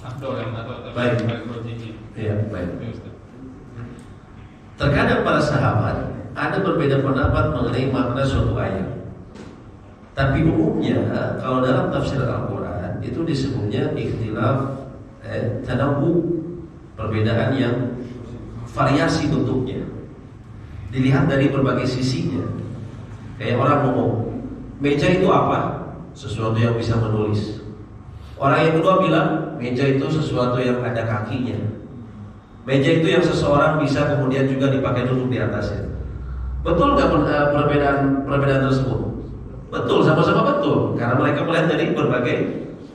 C: afdol atau
A: baik.
C: Paling rojihnya?
A: Iya, baik. Terkadang para sahabat ada berbeda pendapat mengenai makna suatu ayat. Tapi umumnya kalau dalam tafsir Al-Quran itu disebutnya ikhtilaf tanawwu, perbedaan yang variasi bentuknya, dilihat dari berbagai sisinya. Kayak orang ngomong, meja itu apa? Sesuatu yang bisa menulis. Orang yang kedua bilang, meja itu sesuatu yang ada kakinya. Meja itu yang seseorang bisa kemudian juga dipakai duduk di atasnya. Betul nggak perbedaan tersebut? Betul, sama-sama betul. Karena mereka melihat dari berbagai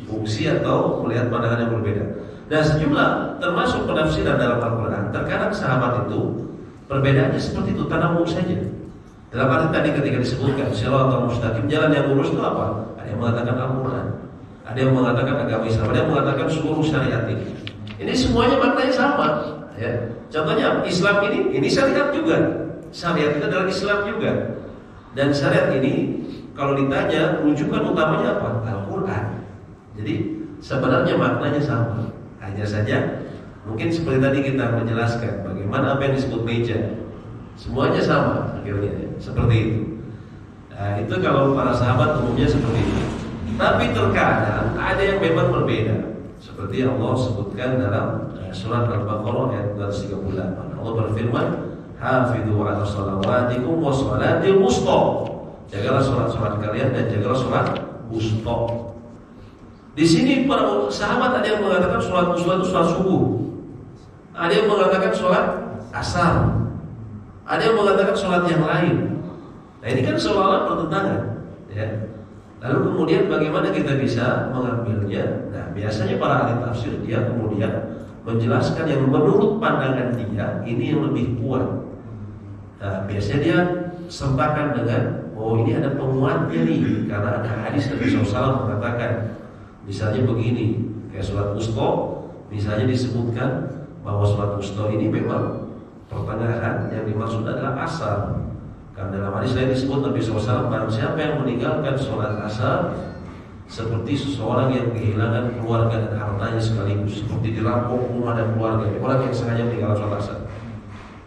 A: fungsi atau melihat pandangan yang berbeda. Dan sejumlah termasuk penafsiran dalam Al-Quran, terkadang sahabat itu perbedaannya seperti itu, tanawwu saja. Dalam arti tadi ketika disebutkan Shiratal Mustaqim, jalan yang lurus itu apa? Ada yang mengatakan Al-Quran, ada yang mengatakan agama Islam, ada yang mengatakan seluruh syariat ini. Ini semuanya maknanya sama, ya. Contohnya Islam ini syariat juga. Syariat itu adalah Islam juga. Dan syariat ini kalau ditanya rujukan utamanya apa? Al-Quran. Jadi sebenarnya maknanya sama. Hanya saja mungkin seperti tadi kita menjelaskan bagaimana apa yang disebut meja, semuanya sama akhirnya, ya. Seperti itu. Nah, itu kalau para sahabat umumnya seperti itu. Tapi terkadang ada yang memang berbeda, seperti Allah sebutkan dalam surat Al-Baqarah ayat 238. Allah berfirman, "Hafidhu 'ala shalawatikum wa shalatil wusta." Jagalah salat kalian dan jagalah salat wusta. Di sini para sahabat ada yang mengatakan salat wusta itu salat subuh. Ada yang mengatakan salat asar. Ada yang mengatakan salat yang lain. Nah, ini kan seolah-olah bertentangan, ya. Lalu kemudian bagaimana kita bisa mengambilnya? Nah, biasanya para ahli tafsir dia kemudian menjelaskan yang menurut pandangan dia ini yang lebih kuat. Nah, biasanya dia sertakan dengan, oh ini ada penguatnya nih, karena ada hadis Nabi SAW mengatakan, misalnya begini, kayak sholat wusta, misalnya disebutkan bahwa sholat wusta ini memang pertengahan, yang dimaksud adalah asar. Karena dalam hadis lain disebut Nabi SAW, barang siapa yang meninggalkan sholat asar seperti seseorang yang kehilangan keluarga dan hartanya sekaligus, seperti dirampok rumah dan keluarga, orang yang sengaja meninggalkan sholat asar.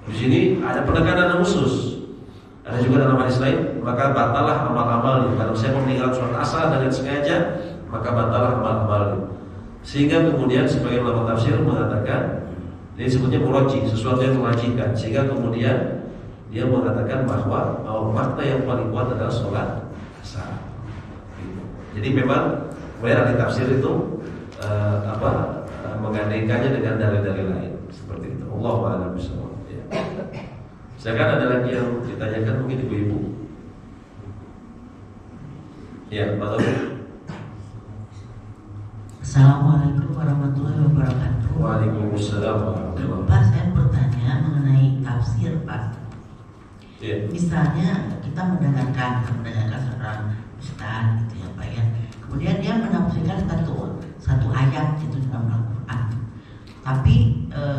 A: Di sini ada penekanan khusus. Ada juga dalam hadis lain, maka batalah amal-amalnya. Barang siapa meninggalkan sholat asar dengan sengaja, maka batalah amal-amalnya. Sehingga kemudian sebagian ulama tafsir mengatakan, ini disebutnya murajih, sesuatu yang merajihkan. Sehingga kemudian dia mengatakan bahwa makna yang paling kuat adalah sholat asar. Jadi memang ahli tafsir itu mengandaikannya dengan dalil-dalil lain seperti itu. Allahu a'lam bishawab. Ya. Silakan, ada lagi yang ditanyakan mungkin ibu-ibu. Ya, Pak Taufik.
D: Assalamualaikum warahmatullahi wabarakatuh.
A: Waalaikumsalam warahmatullahi wabarakatuh.
D: Pak, saya bertanya mengenai tafsir, Pak.
A: Ya.
D: Misalnya kita mendengarkan seorang ustaz gitu ya, Pak ya. Kemudian dia menafsirkan satu ayat itu dalam Al-Quran. Tapi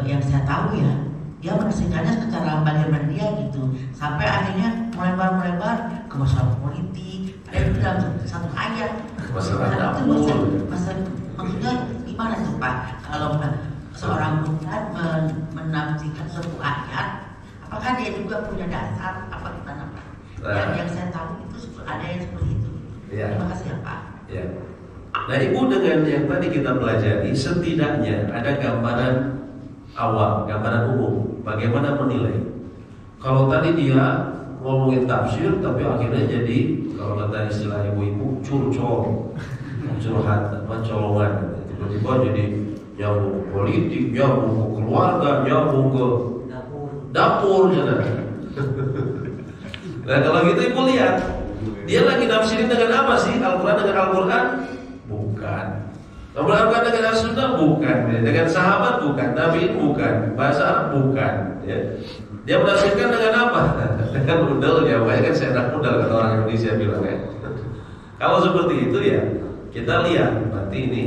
D: yang saya tahu ya, dia menafsirkannya secara banyak dia gitu, sampai akhirnya melebar ke masalah politik. Ada yang dalam satu ayat.
A: Masalah dapur.
D: Maksudnya gimana tuh Pak? Kalau seorang ustaz menafsirkan suatu ayat, apakah dia juga punya dasar apa gimana Pak? Yang saya tahu itu ada yang seperti itu.
A: Ya.
D: Terima kasih ya Pak.
A: Ya. Nah, Ibu, dengan yang tadi kita pelajari, setidaknya ada gambaran awal, gambaran umum, bagaimana menilai. Kalau tadi dia ngomongin tafsir, tapi akhirnya jadi, kalau kata istilah ibu-ibu, curcol, curhat, colongan, tiba-tiba jadi nyambung ke politik, nyambung ke keluarga, nyambung ke dapur, ya. Nah, kalau gitu ibu lihat, dia lagi nafsirin dengan apa sih? Al-Quran dengan Al-Quran, bukan. Nomor Al-Quran dengan Sunnah bukan, dengan sahabat bukan, tabi'in bukan, bahasa Arab bukan. Ya. Dia menafsirkan dengan apa? Dengan udel ya, makanya kan saya nak udel kata orang Indonesia bilang ya. Kalau seperti itu ya kita lihat berarti ini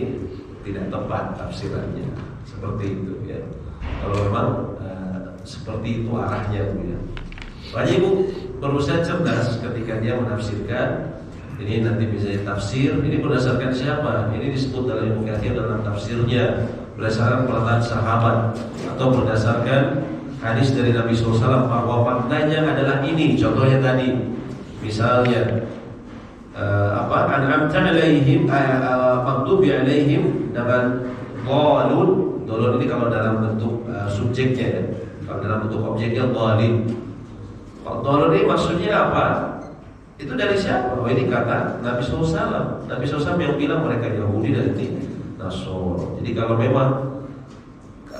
A: tidak tepat tafsirannya seperti itu ya. Kalau memang seperti itu arahnya Bu ya. Makanya Ibu berusaha cerdas ketika dia menafsirkan. Ini nanti bisa tafsir. Ini berdasarkan siapa? Ini disebut dalam Ibnu Katsir dalam tafsirnya berdasarkan perkataan sahabat atau berdasarkan hadis dari Nabi SAW bahwa maknanya adalah ini. Contohnya tadi, misalnya an'amta alaihim maghdubi alaihim dengan dhalun. Dhalun ini kalau dalam bentuk subjeknya ya. Kalau dalam bentuk objeknya dhalin. Dhalun ini maksudnya apa? Itu dari siapa? Oh ini kata Nabi SAW. Nabi SAW yang bilang mereka Yahudi dan Nasrani. Jadi kalau memang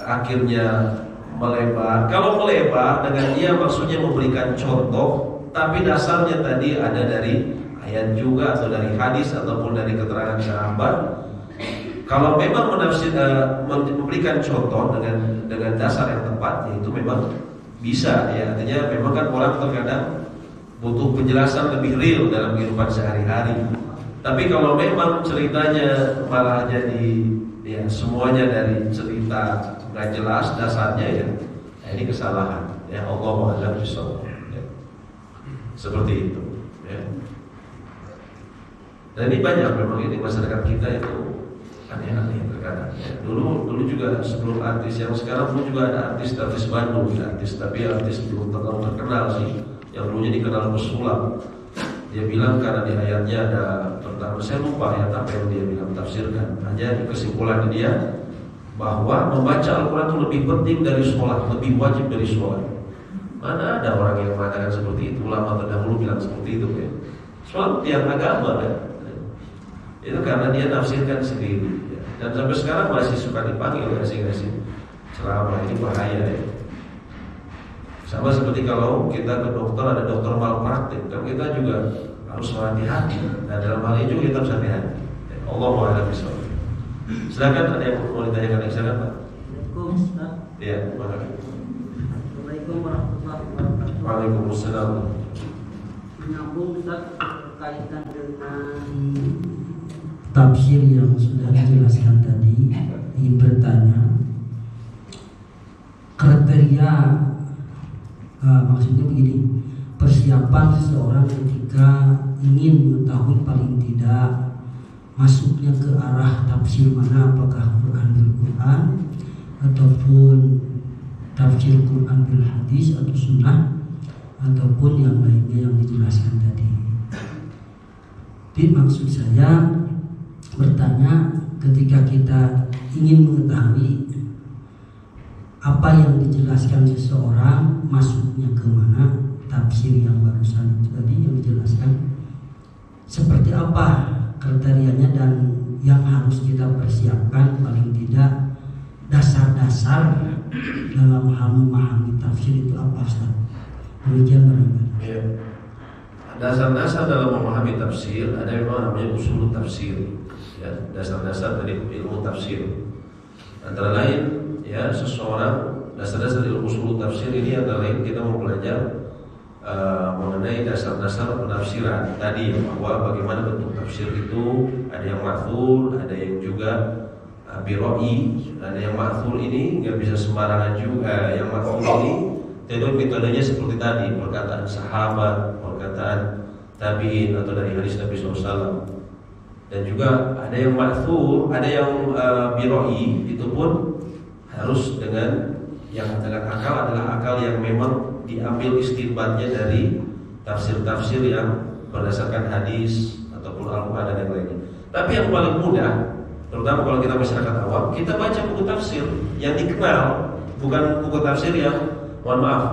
A: akhirnya melebar, kalau melebar dengan dia maksudnya memberikan contoh, tapi dasarnya tadi ada dari ayat juga atau dari hadis ataupun dari keterangan sahabat. Kalau memang memberikan contoh dengan dasar yang tepat, itu memang bisa ya. Artinya memang kan orang terkadang butuh penjelasan lebih real dalam kehidupan sehari-hari. Tapi kalau memang ceritanya malah jadi ya semuanya dari cerita nggak jelas dasarnya ya, ini kesalahan. Ya Allah a'lam bishawab. Ya. Seperti itu. Ya. Dan ini banyak memang ini masyarakat kita itu aneh-aneh terkadang. Ya. Dulu juga sebelum artis yang sekarang dulu juga ada artis Bandung, tapi artis belum terlalu terkenal sih. Yang dulunya dikenal pesulap. Dia bilang karena di ayatnya ada pertama, saya lupa ayat apa yang dia bilang tafsirkan. Hanya kesimpulan dia bahwa membaca Al-Quran itu lebih penting dari sholat, lebih wajib dari sholat. Mana ada orang yang mengatakan seperti itu? Ulama terdahulu bilang seperti itu ya. Sholat tiang agama ya. Itu karena dia tafsirkan sendiri ya. Dan sampai sekarang masih suka dipanggil ngasih ceramah. Ini bahaya ya. Sama seperti kalau kita ke dokter, ada dokter malpraktik, kan kita juga harus hati-hati. Nah dalam hal ini juga kita harus hati-hati. Allah a'lam bishawab. Silakan ada yang mau ditanyakan, silakan Pak.
E: Assalamualaikum Ustaz.
A: Iya, makasih.
E: Assalamualaikum warahmatullahi wabarakatuh.
A: Waalaikumsalam.
E: Menyambung Ustaz berkaitan dengan
F: tafsir yang sudah dijelaskan tadi, ingin bertanya kriteria maksudnya begini, persiapan seseorang ketika ingin mengetahui paling tidak masuknya ke arah tafsir mana, apakah Quran bil Quran ataupun tafsir Quran bil hadis atau sunnah ataupun yang lainnya yang dijelaskan tadi. Jadi maksud saya bertanya ketika kita ingin mengetahui apa yang dijelaskan seseorang masuknya ke mana, tafsir yang barusan tadi yang dijelaskan seperti apa kriterianya dan yang harus kita persiapkan paling tidak dasar-dasar dalam hal memahami tafsir itu apa Ustaz? Demikian barangkali.
A: Ya. Dasar-dasar dalam memahami tafsir ada memang namanya usul tafsir. Ya, dasar-dasar dari ilmu tafsir. Antara lain ya seseorang dasar-dasar ilmu usul tafsir ini antara lain kita mau belajar mengenai dasar-dasar penafsiran tadi bahwa bagaimana bentuk tafsir itu ada yang ma'thur, ada yang juga biroi, ada yang ma'thur ini nggak bisa sembarangan juga. Yang ma'thur ini tentu metodenya seperti tadi perkataan sahabat, perkataan tabi'in atau dari hadis Nabi SAW. Dan juga ada yang ma'thur, ada yang biroi, itu pun harus dengan yang dengan akal adalah akal yang memang diambil istinbatnya dari tafsir-tafsir yang berdasarkan hadis ataupun Al-Quran dan yang lainnya. Tapi yang paling mudah, terutama kalau kita masyarakat awam, kita baca buku tafsir yang dikenal, bukan buku tafsir yang, mohon maaf,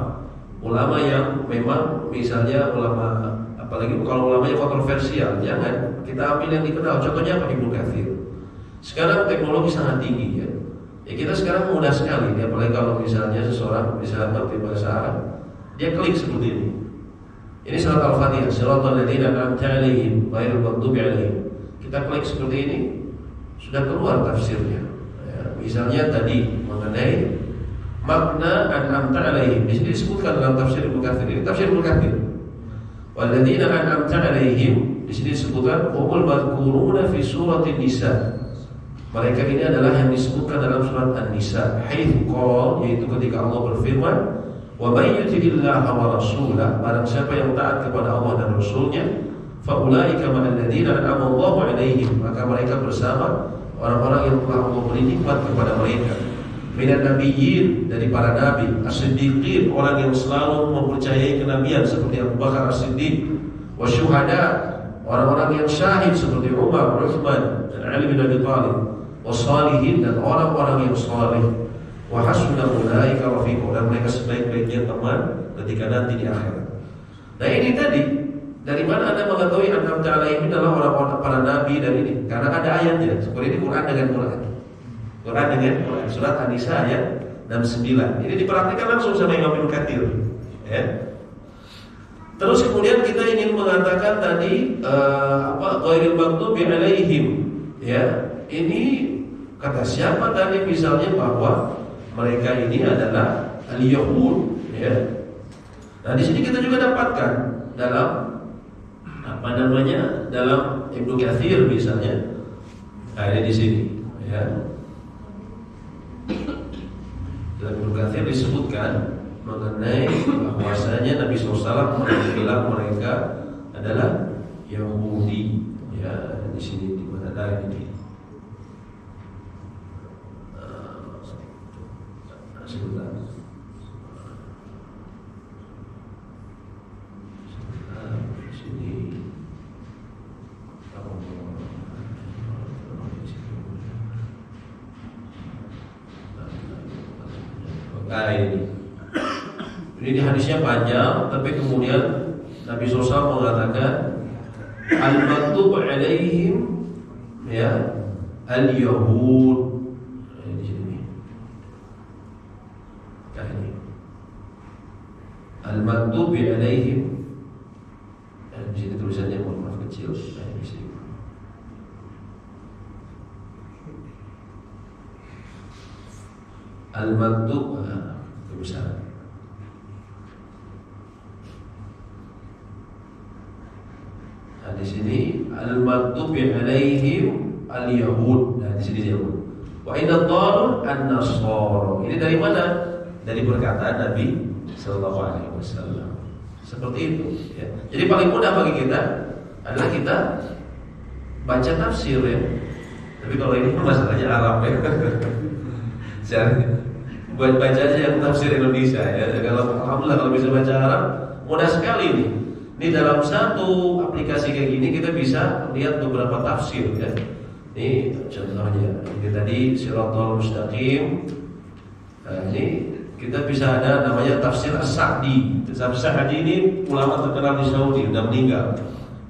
A: ulama yang memang misalnya ulama, apalagi kalau ulamanya kontroversial, jangan. Kita ambil yang dikenal. Contohnya apa? Ibnu Katsir. Sekarang teknologi sangat tinggi ya. Ya kita sekarang mudah sekali, apalagi kalau misalnya seseorang bisa ngerti bahasa Arab, dia klik seperti ini. Ini surat Al-Fatihah, Shiratal ladzina an'amta 'alaihim ghairil maghdubi 'alaihim. Kita klik seperti ini, sudah keluar tafsirnya. Ya, misalnya tadi mengenai makna an'amta alaihim, di sini disebutkan dalam tafsir Ibnu Katsir. Ini tafsir Ibnu Katsir. Walladzina an'amta alaihim, di sini disebutkan humul madhkuruna fi suratin Nisa. Mereka ini adalah yang disebutkan dalam surat An-Nisa. Haitsu qala, yaitu ketika Allah berfirman, wa may yuti'illaha wa rasulahu, barang siapa yang taat kepada Allah dan Rasulnya, fa ulaika ma'al ladzina an'ama Allahu alaihim, maka mereka bersama orang-orang yang telah Allah beri nikmat kepada mereka. Minan nabiyyin, dari para nabi, as-siddiqin, orang yang selalu mempercayai kenabian seperti Abu Bakar as-Siddiq, wasyuhada, orang-orang yang syahid seperti Umar, Utsman, dan Ali bin Abi Thalib, wasalihin, dan orang-orang yang saleh, wa hasuna ulaika rafiqa, dan mereka sebaik-baiknya teman ketika nanti di akhirat. Nah ini tadi, dari mana Anda mengetahui an'amta alaihim adalah orang-orang para nabi dan ini? Karena ada ayatnya. Seperti ini Quran dengan Quran. Quran dengan Quran. Surat An-Nisa ayat 69. Ini diperhatikan langsung sama Imam Ibnu Katsir. Ya. Terus kemudian kita ingin mengatakan tadi ghairil maghdubi alaihim. Ya, ini kata siapa tadi misalnya bahwa mereka ini adalah al-Yahud. Ya. Nah di sini kita juga dapatkan dalam dalam Ibnu Katsir misalnya, ada di sini, ya. Dalam Ibnu Katsir disebutkan mengenai bahwasanya Nabi SAW bilang mereka adalah Yahudi, ya. Di sini di mana ada ini? Sebentar. Nah ini hadisnya panjang, tapi kemudian Nabi SAW mengatakan al-maghdubi alaihim, ya, al-Yahud. Di sini. Nah ini al-maghdubi alaihim. Di sini tulisannya maaf kecil. Nah, di sini. Al-Maghdub kebesaran. Nah, di sini al-Maghdubi alaihim al-Yahud. Nah, di sini Yahud. Wa idza dhalun an-Nasara. Ini dari mana? Dari perkataan Nabi sallallahu alaihi wasallam. Seperti itu, ya. Jadi paling mudah bagi kita adalah kita baca tafsir, ya. Tapi kalau ini masalahnya Arab, ya. Buat baca aja yang tafsir Indonesia, ya. Kalau alhamdulillah kalau bisa baca Arab mudah sekali nih. Ini dalam satu aplikasi kayak gini kita bisa lihat beberapa tafsir, ya. Ini contohnya. Ini tadi Shirathul Mustaqim. Nah, ini kita bisa ada namanya tafsir As-Sa'di. Tafsir Sa'di ini ulama terkenal di Saudi, sudah meninggal.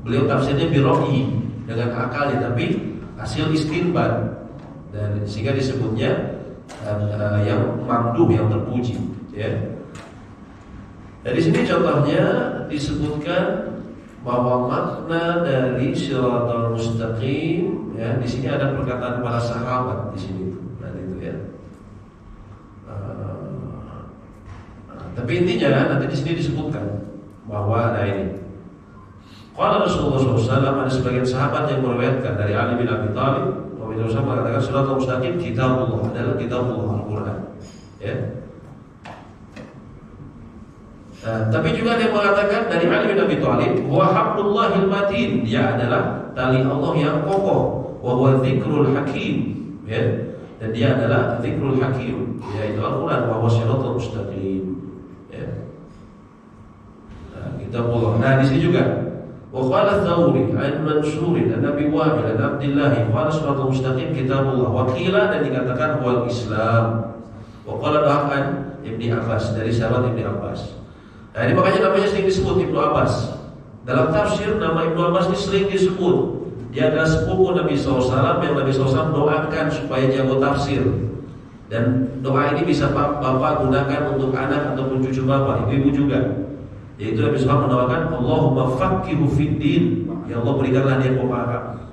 A: Beliau tafsirnya biroi dengan akalnya, tapi hasil istinbat, dan sehingga disebutnya yang mamduh, yang terpuji, ya. Dari sini contohnya disebutkan bahwa makna dari Shirathul Mustaqim, ya, di sini ada perkataan para sahabat di sini, nah itu, ya. Tapi intinya nanti di sini disebutkan bahwa ada ini. Qala Rasulullah SAW, ada sebagian sahabat yang meriwayatkan dari Ali bin Abi Thalib, Nabi SAW mengatakan Shirathul Mustaqim kitabullah, adalah kitabullah, Al-Quran, ya. Tapi juga ada yang mengatakan dari Ali bin Abi Thalib, wa hablullahil matin, dia adalah tali Allah yang kokoh, wa huwa dzikrul hakim, ya. Dan dia adalah dzikrul hakim, yaitu Al-Quran, wa huwa Shirathul Mustaqim, ya. Kitabullah. Nah di sini juga wa qala Tsawri an Mansur dan Nabi Wahid dan Abdullah qala Shirathul Mustaqim kitabullah, wa qila, dan dikatakan wal Islam, wa qala bahkan Ibni Abbas, dari sahabat Ibni Abbas. Nah ini makanya namanya sering disebut Ibnu Abbas. Dalam tafsir nama Ibnu Abbas ini sering disebut. Dia adalah sepupu Nabi SAW yang Nabi SAW doakan supaya jago tafsir. Dan doa ini bisa bapak gunakan untuk anak ataupun cucu bapak, ibu-ibu juga. Yaitu Nabi SAW mendoakan Allahumma faqihu fiddin, ya Allah berikanlah dia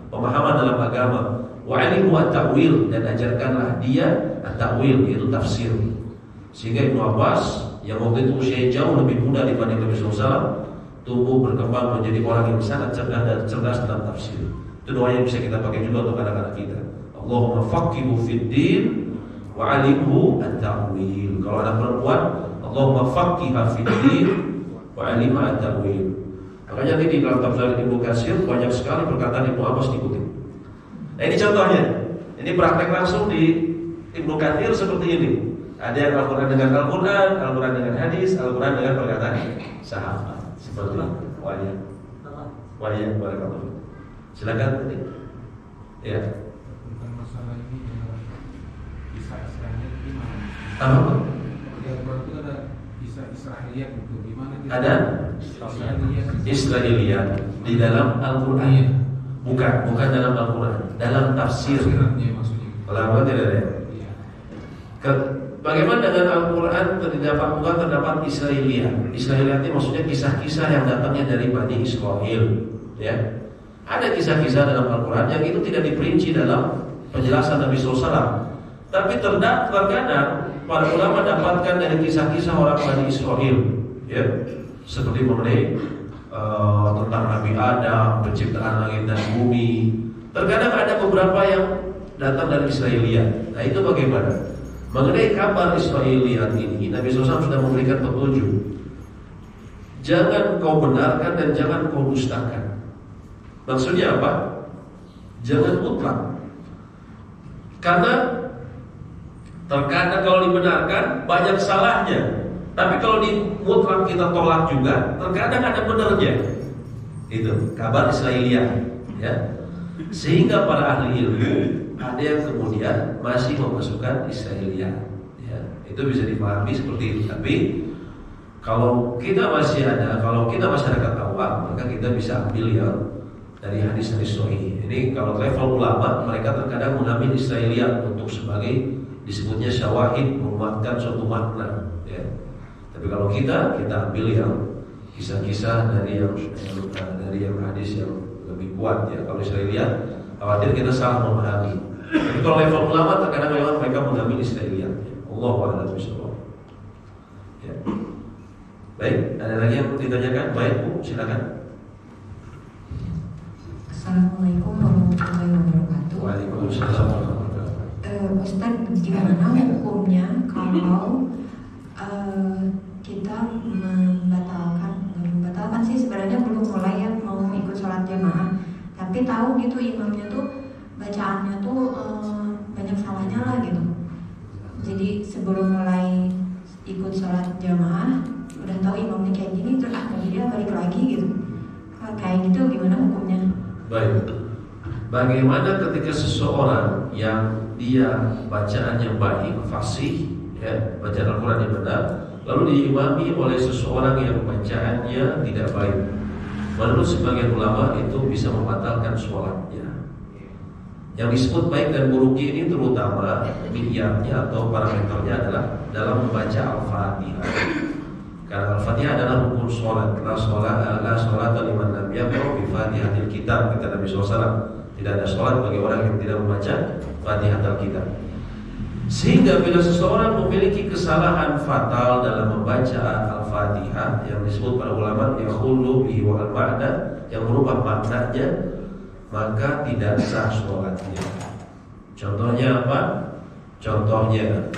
A: pemahaman dalam agama. Wa 'alimu at-ta'wil, dan ajarkanlah dia at-ta'wil, yaitu tafsir. Sehingga Ibnu Abbas yang waktu itu usianya jauh lebih muda dibanding Nabi SAW, tumbuh berkembang menjadi orang yang sangat cerdas dalam tafsir. Itu doa yang bisa kita pakai juga untuk anak-anak kita. Allahumma faqihu fid din wa 'alimhu at-ta'wil. Kalau anak perempuan, Allahumma faqiha fid din wa 'alimha at-ta'wil. Makanya di dalam tafsir Ibnu Katsir banyak sekali perkataan Ibnu Abbas dikutip. Nah, ini contohnya. Ini praktek langsung di Ibnu Katsir seperti ini. Ada yang Al-Quran dengan Al-Quran, Al-Quran dengan hadis, Al-Quran dengan perkataan sahabat. Seperti wajah barakallahu. Silakan tadi. Ya.
C: Tentang masalah ini kisah Israiliyat gimana?
A: Apa?
C: Di Al-Quran itu ada kisah Israiliyat itu gimana?
A: Ada Israiliyat di dalam Al-Quran. Bukan dalam Al-Quran, dalam tafsir.
C: Tafsirannya maksudnya.
A: Kalau tidak ada.
C: Iya.
A: Bagaimana dengan Al-Quran terdapat Israiliyat? Israiliyat ini maksudnya kisah-kisah yang datangnya dari Bani Israel. Ya, ada kisah-kisah dalam Al-Quran yang itu tidak diperinci dalam penjelasan Nabi SAW. Tapi terkadang para ulama dapatkan dari kisah-kisah orang Bani Israel. Ya, seperti mengenai tentang Nabi Adam, penciptaan langit dan bumi. Terkadang ada beberapa yang datang dari Israiliyat. Nah, itu bagaimana? Mengenai kabar Israiliyat ini, Nabi SAW sudah memberikan petunjuk. Jangan kau benarkan dan jangan kau dustakan. Maksudnya apa? Jangan mutlak. Karena terkadang kalau dibenarkan banyak salahnya. Tapi kalau di mutlak kita tolak juga, terkadang ada benernya. Itu kabar Israiliyat, ya. Sehingga para ahli ilmu ada yang kemudian masih memasukkan Israiliyat, ya. Itu bisa dipahami seperti itu. Tapi kalau kita masyarakat awam, maka kita bisa ambil yang dari hadis-hadis sahih. Ini kalau level ulama, mereka terkadang mengambil Israiliyat untuk sebagai disebutnya syawahid, menguatkan suatu makna, ya. Tapi kalau kita ambil yang kisah-kisah dari yang hadis yang lebih kuat, ya. Kalau Israiliyat, khawatir kita salah memahami. Tapi kalau level ulama terkadang memang mereka mengambil Israiliyat. Allahu a'lam bishawab. Ya. Baik, ada lagi yang ditanyakan? Baik, Bu, silakan.
G: Assalamualaikum warahmatullahi wabarakatuh.
A: Waalaikumsalam warahmatullahi wabarakatuh.
G: Ustaz, gimana hukumnya kalau kita membatalkan sih sebenarnya belum mulai ya mau ikut sholat jamaah, tapi tahu gitu imamnya tuh bacaannya tuh banyak salahnya lah gitu. Jadi sebelum mulai ikut sholat jamaah udah tahu imamnya kayak gini, terus jadi dia balik lagi gitu. Kayak gitu gimana hukumnya?
A: Baik. Bagaimana ketika seseorang yang dia bacaannya baik, fasih, ya, bacaan Al-Quran yang benar, lalu diimami oleh seseorang yang bacaannya tidak baik. Menurut sebagian ulama itu bisa membatalkan sholatnya. Yang disebut baik dan buruknya ini terutama mi'yarnya atau parameternya adalah dalam membaca Al-Fatihah. Karena Al-Fatihah adalah rukun sholat. La sholat liman lam yaqra bi Fatihatil Kitab, kata Nabi SAW. Tidak ada sholat bagi orang yang tidak membaca Fatihatul Kitab. Sehingga bila seseorang memiliki kesalahan fatal dalam membaca Al-Fatihah, yang disebut para ulama yakhullu bihi wal ma'na, yang merubah maknanya, maka tidak sah sholatnya. Contohnya apa? Contohnya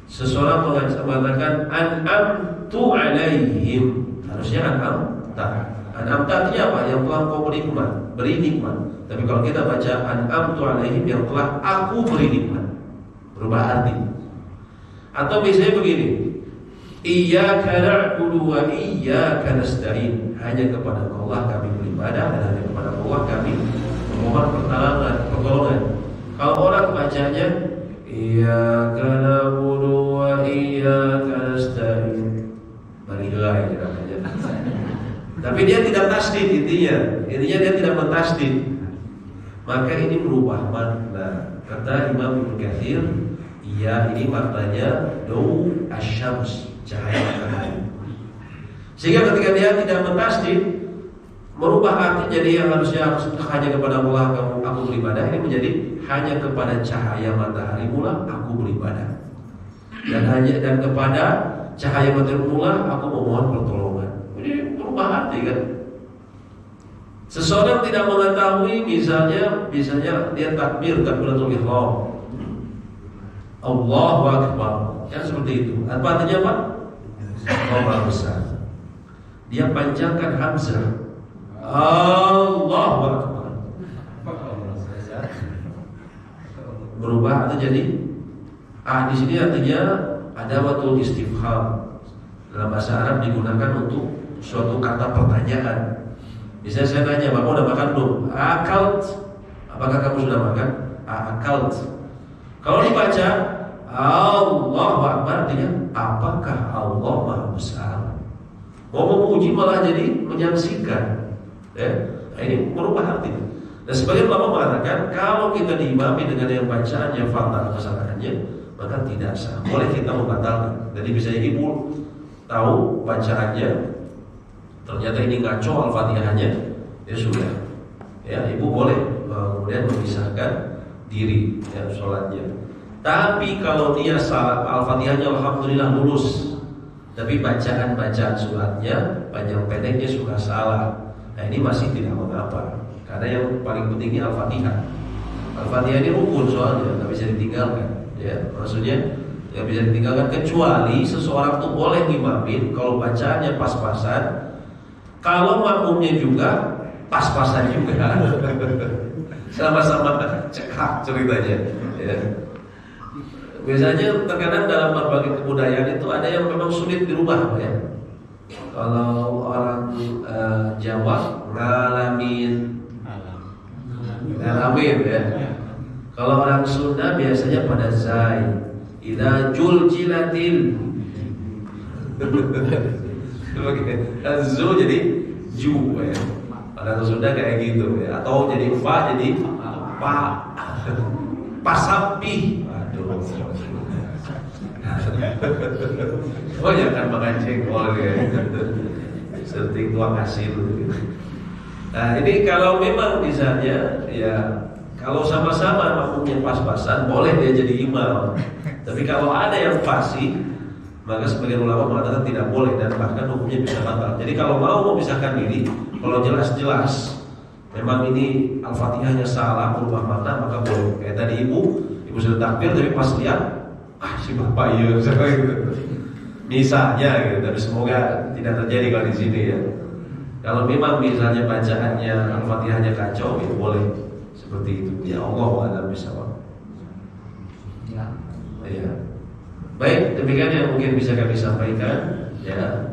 A: seseorang mengatakan an'amtu alaihim, harusnya an'amta. An'amta artinya apa? Yang telah kau beri nikmat. Tapi kalau kita baca an'amtu alaihim, yang telah aku beri nikmat, berubah arti. Atau misalnya begini, iyyaka na'budu wa iyyaka nasta'in, hanya kepada Allah kami beribadah dan hanya kepada Allah kami memohon pertolongan. Kalau orang bacanya iyyaka na'budu wa iyyaka nasta'in, barilah ya namanya. Tapi dia tidak tasdid, intinya dia tidak mentasdid. Maka ini berubah makna. Kata Imam Ibnu Katsir, iya ini maknanya daw asyams, cahaya matahari. Sehingga ketika dia tidak mentasdid, merubah arti jadi yang harusnya hanya kepada Allah aku beribadah, ini menjadi hanya kepada cahaya matahari mula aku beribadah, dan kepada cahaya matahari mula aku memohon pertolongan. Ini merubah arti kan. Seseorang tidak mengetahui misalnya dia takbir takbiratul ihram, Allahu Akbar, yang seperti itu. Apa artinya Pak? Allah besar. Dia panjangkan hamzah, Allahu Akbar. Berubah atau jadi di sini artinya ada waktu istifham. Dalam bahasa Arab digunakan untuk suatu kata pertanyaan. Misalnya saya tanya, Bapak udah makan belum? Akalt. Apakah kamu sudah makan? Akalt. Kalau dibaca Allahu Akbar artinya apakah Allah Maha Besar? Mau memuji malah jadi menyaksikan. Nah, ini merubah arti. Dan sebagian ulama mengatakan kalau kita diimami dengan yang bacaannya fatal kesalahannya, maka tidak sah. Boleh kita membatalkan. Jadi bisa ibu tahu bacaannya, ternyata ini ngaco Al-Fatihahnya, ya sudah. Ya, ibu boleh kemudian memisahkan diri ya sholatnya. Tapi kalau dia salah Al-Fatihahnya alhamdulillah lulus, tapi bacaan suratnya panjang pendeknya suka salah. Nah ini masih tidak mengapa, karena yang paling pentingnya Al-Fatihah. Al-Fatihah ini rukun soalnya, nggak bisa ditinggalkan. Ya, maksudnya nggak bisa ditinggalkan kecuali seseorang tuh boleh ngimamin kalau bacaannya pas-pasan, kalau makmumnya juga pas-pasan juga. Sama-sama cekak ceritanya. Ya. Biasanya terkadang dalam berbagai kebudayaan itu ada yang memang sulit dirubah, ya. Kalau orang Jawa ngalamin ya. Kalau orang Sunda biasanya pada zai. Idza juljilatil. Zu jadi ju ya. Pada Sunda kayak gitu ya. Atau jadi fa jadi pa. Pasapi. Aduh. Oh ya kan makan jengkol ya. Seperti tuang hasil. Nah ini kalau memang misalnya ya kalau sama-sama makmumnya pas-pasan boleh dia jadi imam. Tapi kalau ada yang fasih, maka sebagian ulama mengatakan tidak boleh dan bahkan hukumnya bisa batal. Jadi kalau mau memisahkan diri, kalau jelas-jelas memang ini Al-Fatihahnya salah berubah makna, maka boleh. Kayak tadi ibu sudah takbir tapi pas lihat si bapak iya gitu. Misalnya gitu, tapi semoga tidak terjadi kalau di sini ya. Kalau memang misalnya bacaannya Al-Fatihahnya kacau, itu boleh seperti itu. Ya Allah a'lam bishawab. Ya. Baik, demikian yang mungkin bisa kami sampaikan. Ya.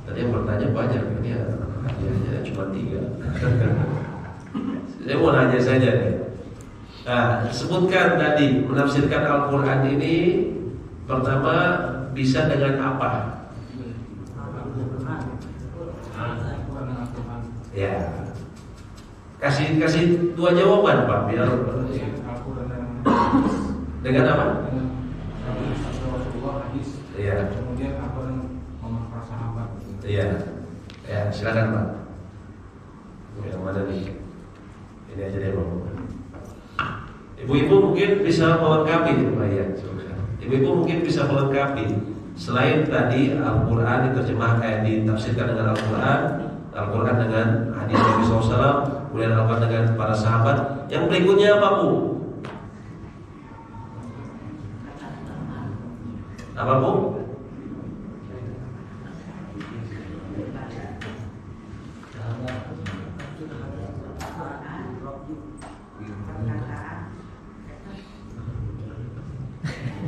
A: Tadi yang bertanya banyak, ini hadiahnya cuma 3. Saya mau nanya saja nih. Nah, sebutkan tadi menafsirkan Al-Quran ini pertama bisa dengan apa? Ya, kasih 2 jawaban Pak biar dengan apa? Iya.
C: Kemudian apa dengan para sahabat?
A: Iya. Ya, silakan Pak. Yang mana nih? Ini aja deh Pak. Ibu-ibu mungkin bisa melengkapi Pak ya. Ibu-ibu mungkin bisa melengkapi. Selain tadi Al-Quran diterjemahkan, ditafsirkan dengan Al-Quran dengan hadis Nabi SAW, kemudian Al-Quran dengan para sahabat. Yang berikutnya apa Bu? Apa Bu?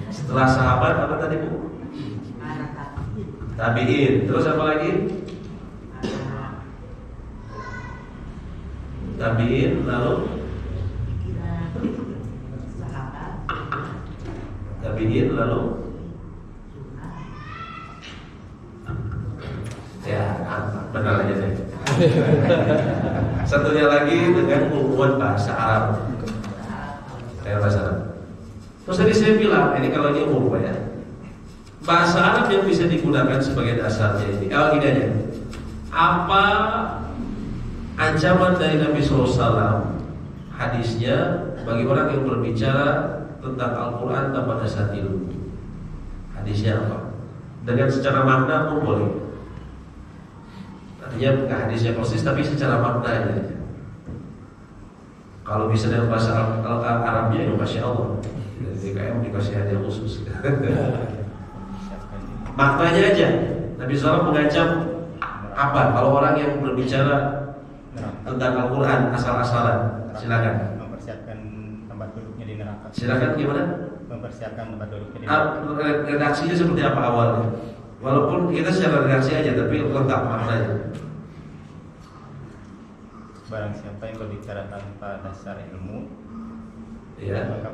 A: Setelah sahabat apa tadi Bu? Tabi'in. Terus apa lagi? Tabi'in lalu Tabi'in lalu ya benar aja saya. Satunya lagi dengan hubungan bahasa Arab. Bahasa Arab. Terus tadi saya bilang ini kalau ini umum ya. Bahasa Arab yang bisa digunakan sebagai dasarnya ini. Ini aja. Apa Ancaman dari Nabi SAW, hadisnya bagi orang yang berbicara tentang Al-Quran tanpa dasar ilmu. Hadisnya apa? Dengan secara makna pun boleh. Artinya bukan hadisnya persis, tapi secara makna aja. Kalau bisa dengan bahasa Arabnya, ya Masya Allah. DKM dikasih hadiah khusus. Maknanya aja. Nabi SAW mengancam apa? Kalau orang yang berbicara tentang Al-Quran asal-asalan, silakan.
H: Mempersiapkan tempat duduknya di neraka.
A: Silakan gimana?
H: Mempersiapkan tempat duduknya di neraka.
A: Redaksinya seperti apa awalnya? Walaupun kita secara redaksi aja, tapi lengkap maknanya.
H: Barang siapa yang berbicara tanpa dasar ilmu,
A: Ya.
H: maka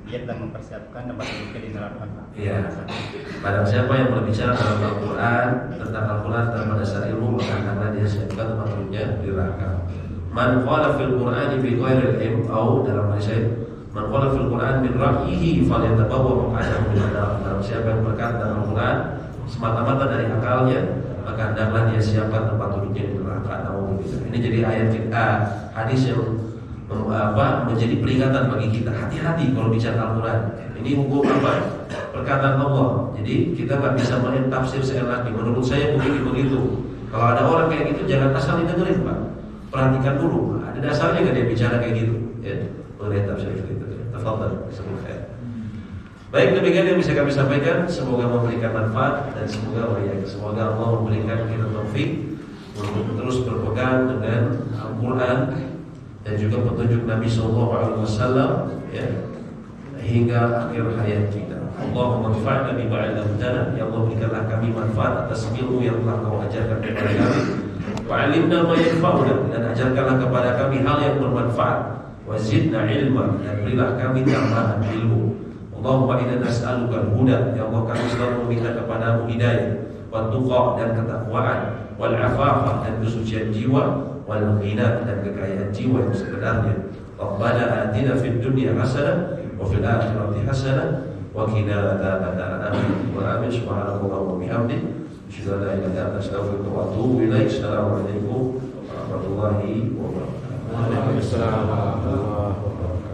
H: dia telah mempersiapkan tempat duduknya di neraka.
A: Iya. Barang siapa yang berbicara tentang Al-Quran tanpa dasar ilmu, maka karena dia siapkan tempat duduknya di neraka. Man qala fil Qur'ani bi ghairil ilm, atau dalam hadis lain, man qala fil Qur'an min ra'yihi falyatabawwa maq'adahu min an-nar. Barang siapa yang berkata tentang Al-Quran semata-mata dari akalnya, maka hendaklah dia siapkan tempat duduknya di neraka. Ini jadi ayat hadis yang menjadi peringatan bagi kita. Hati-hati kalau bicara Al-Quran. Ini hukum apa? Perkataan Allah. Jadi kita nggak bisa main tafsir seenaknya. Menurut saya begitu. Kalau ada orang kayak gitu, jangan asal didengerin, Pak. Perhatikan dulu. Ada dasarnya nggak dia bicara kayak gitu? Ya, mengenai tafsir itu. Tafadhal, semoga. Baik, demikian yang bisa kami sampaikan. Semoga memberikan manfaat dan semoga Allah memberikan kita taufik untuk terus berpegang dengan Al-Quran dan juga petunjuk Nabi SAW, ya, hingga akhir hayat kita. Allahumma anfa'na bima 'allamtana, ya Allah berikanlah kami manfaat atas ilmu yang telah Kau ajarkan kepada kami. Wa'allimna ma yanfa'una, dan ajarkanlah kepada kami hal yang bermanfaat. Wa zidna ilma, dan berilah kami tambahan ilmu. Allahumma inna nas'aluka al-huda, ya Allah kami selalu meminta kepadamu hidayah, wa tuqa, dan ketakwaan, wal afafa, dan kesucian jiwa, wal ghina, dan kekayaan jiwa yang sebenarnya. Rabbana atina fid dunya hasanah wa fil akhirati hasanah wa qina adzabannar. Amin. Wa amin. Subhanallah wa bihamdihi, asyhadu an la ilaha illa anta, astaghfiruka wa atubu ilaik. Assalamualaikum warahmatullahi wabarakatuh.
I: Waalaikumsalam warahmatullahi wabarakatuh.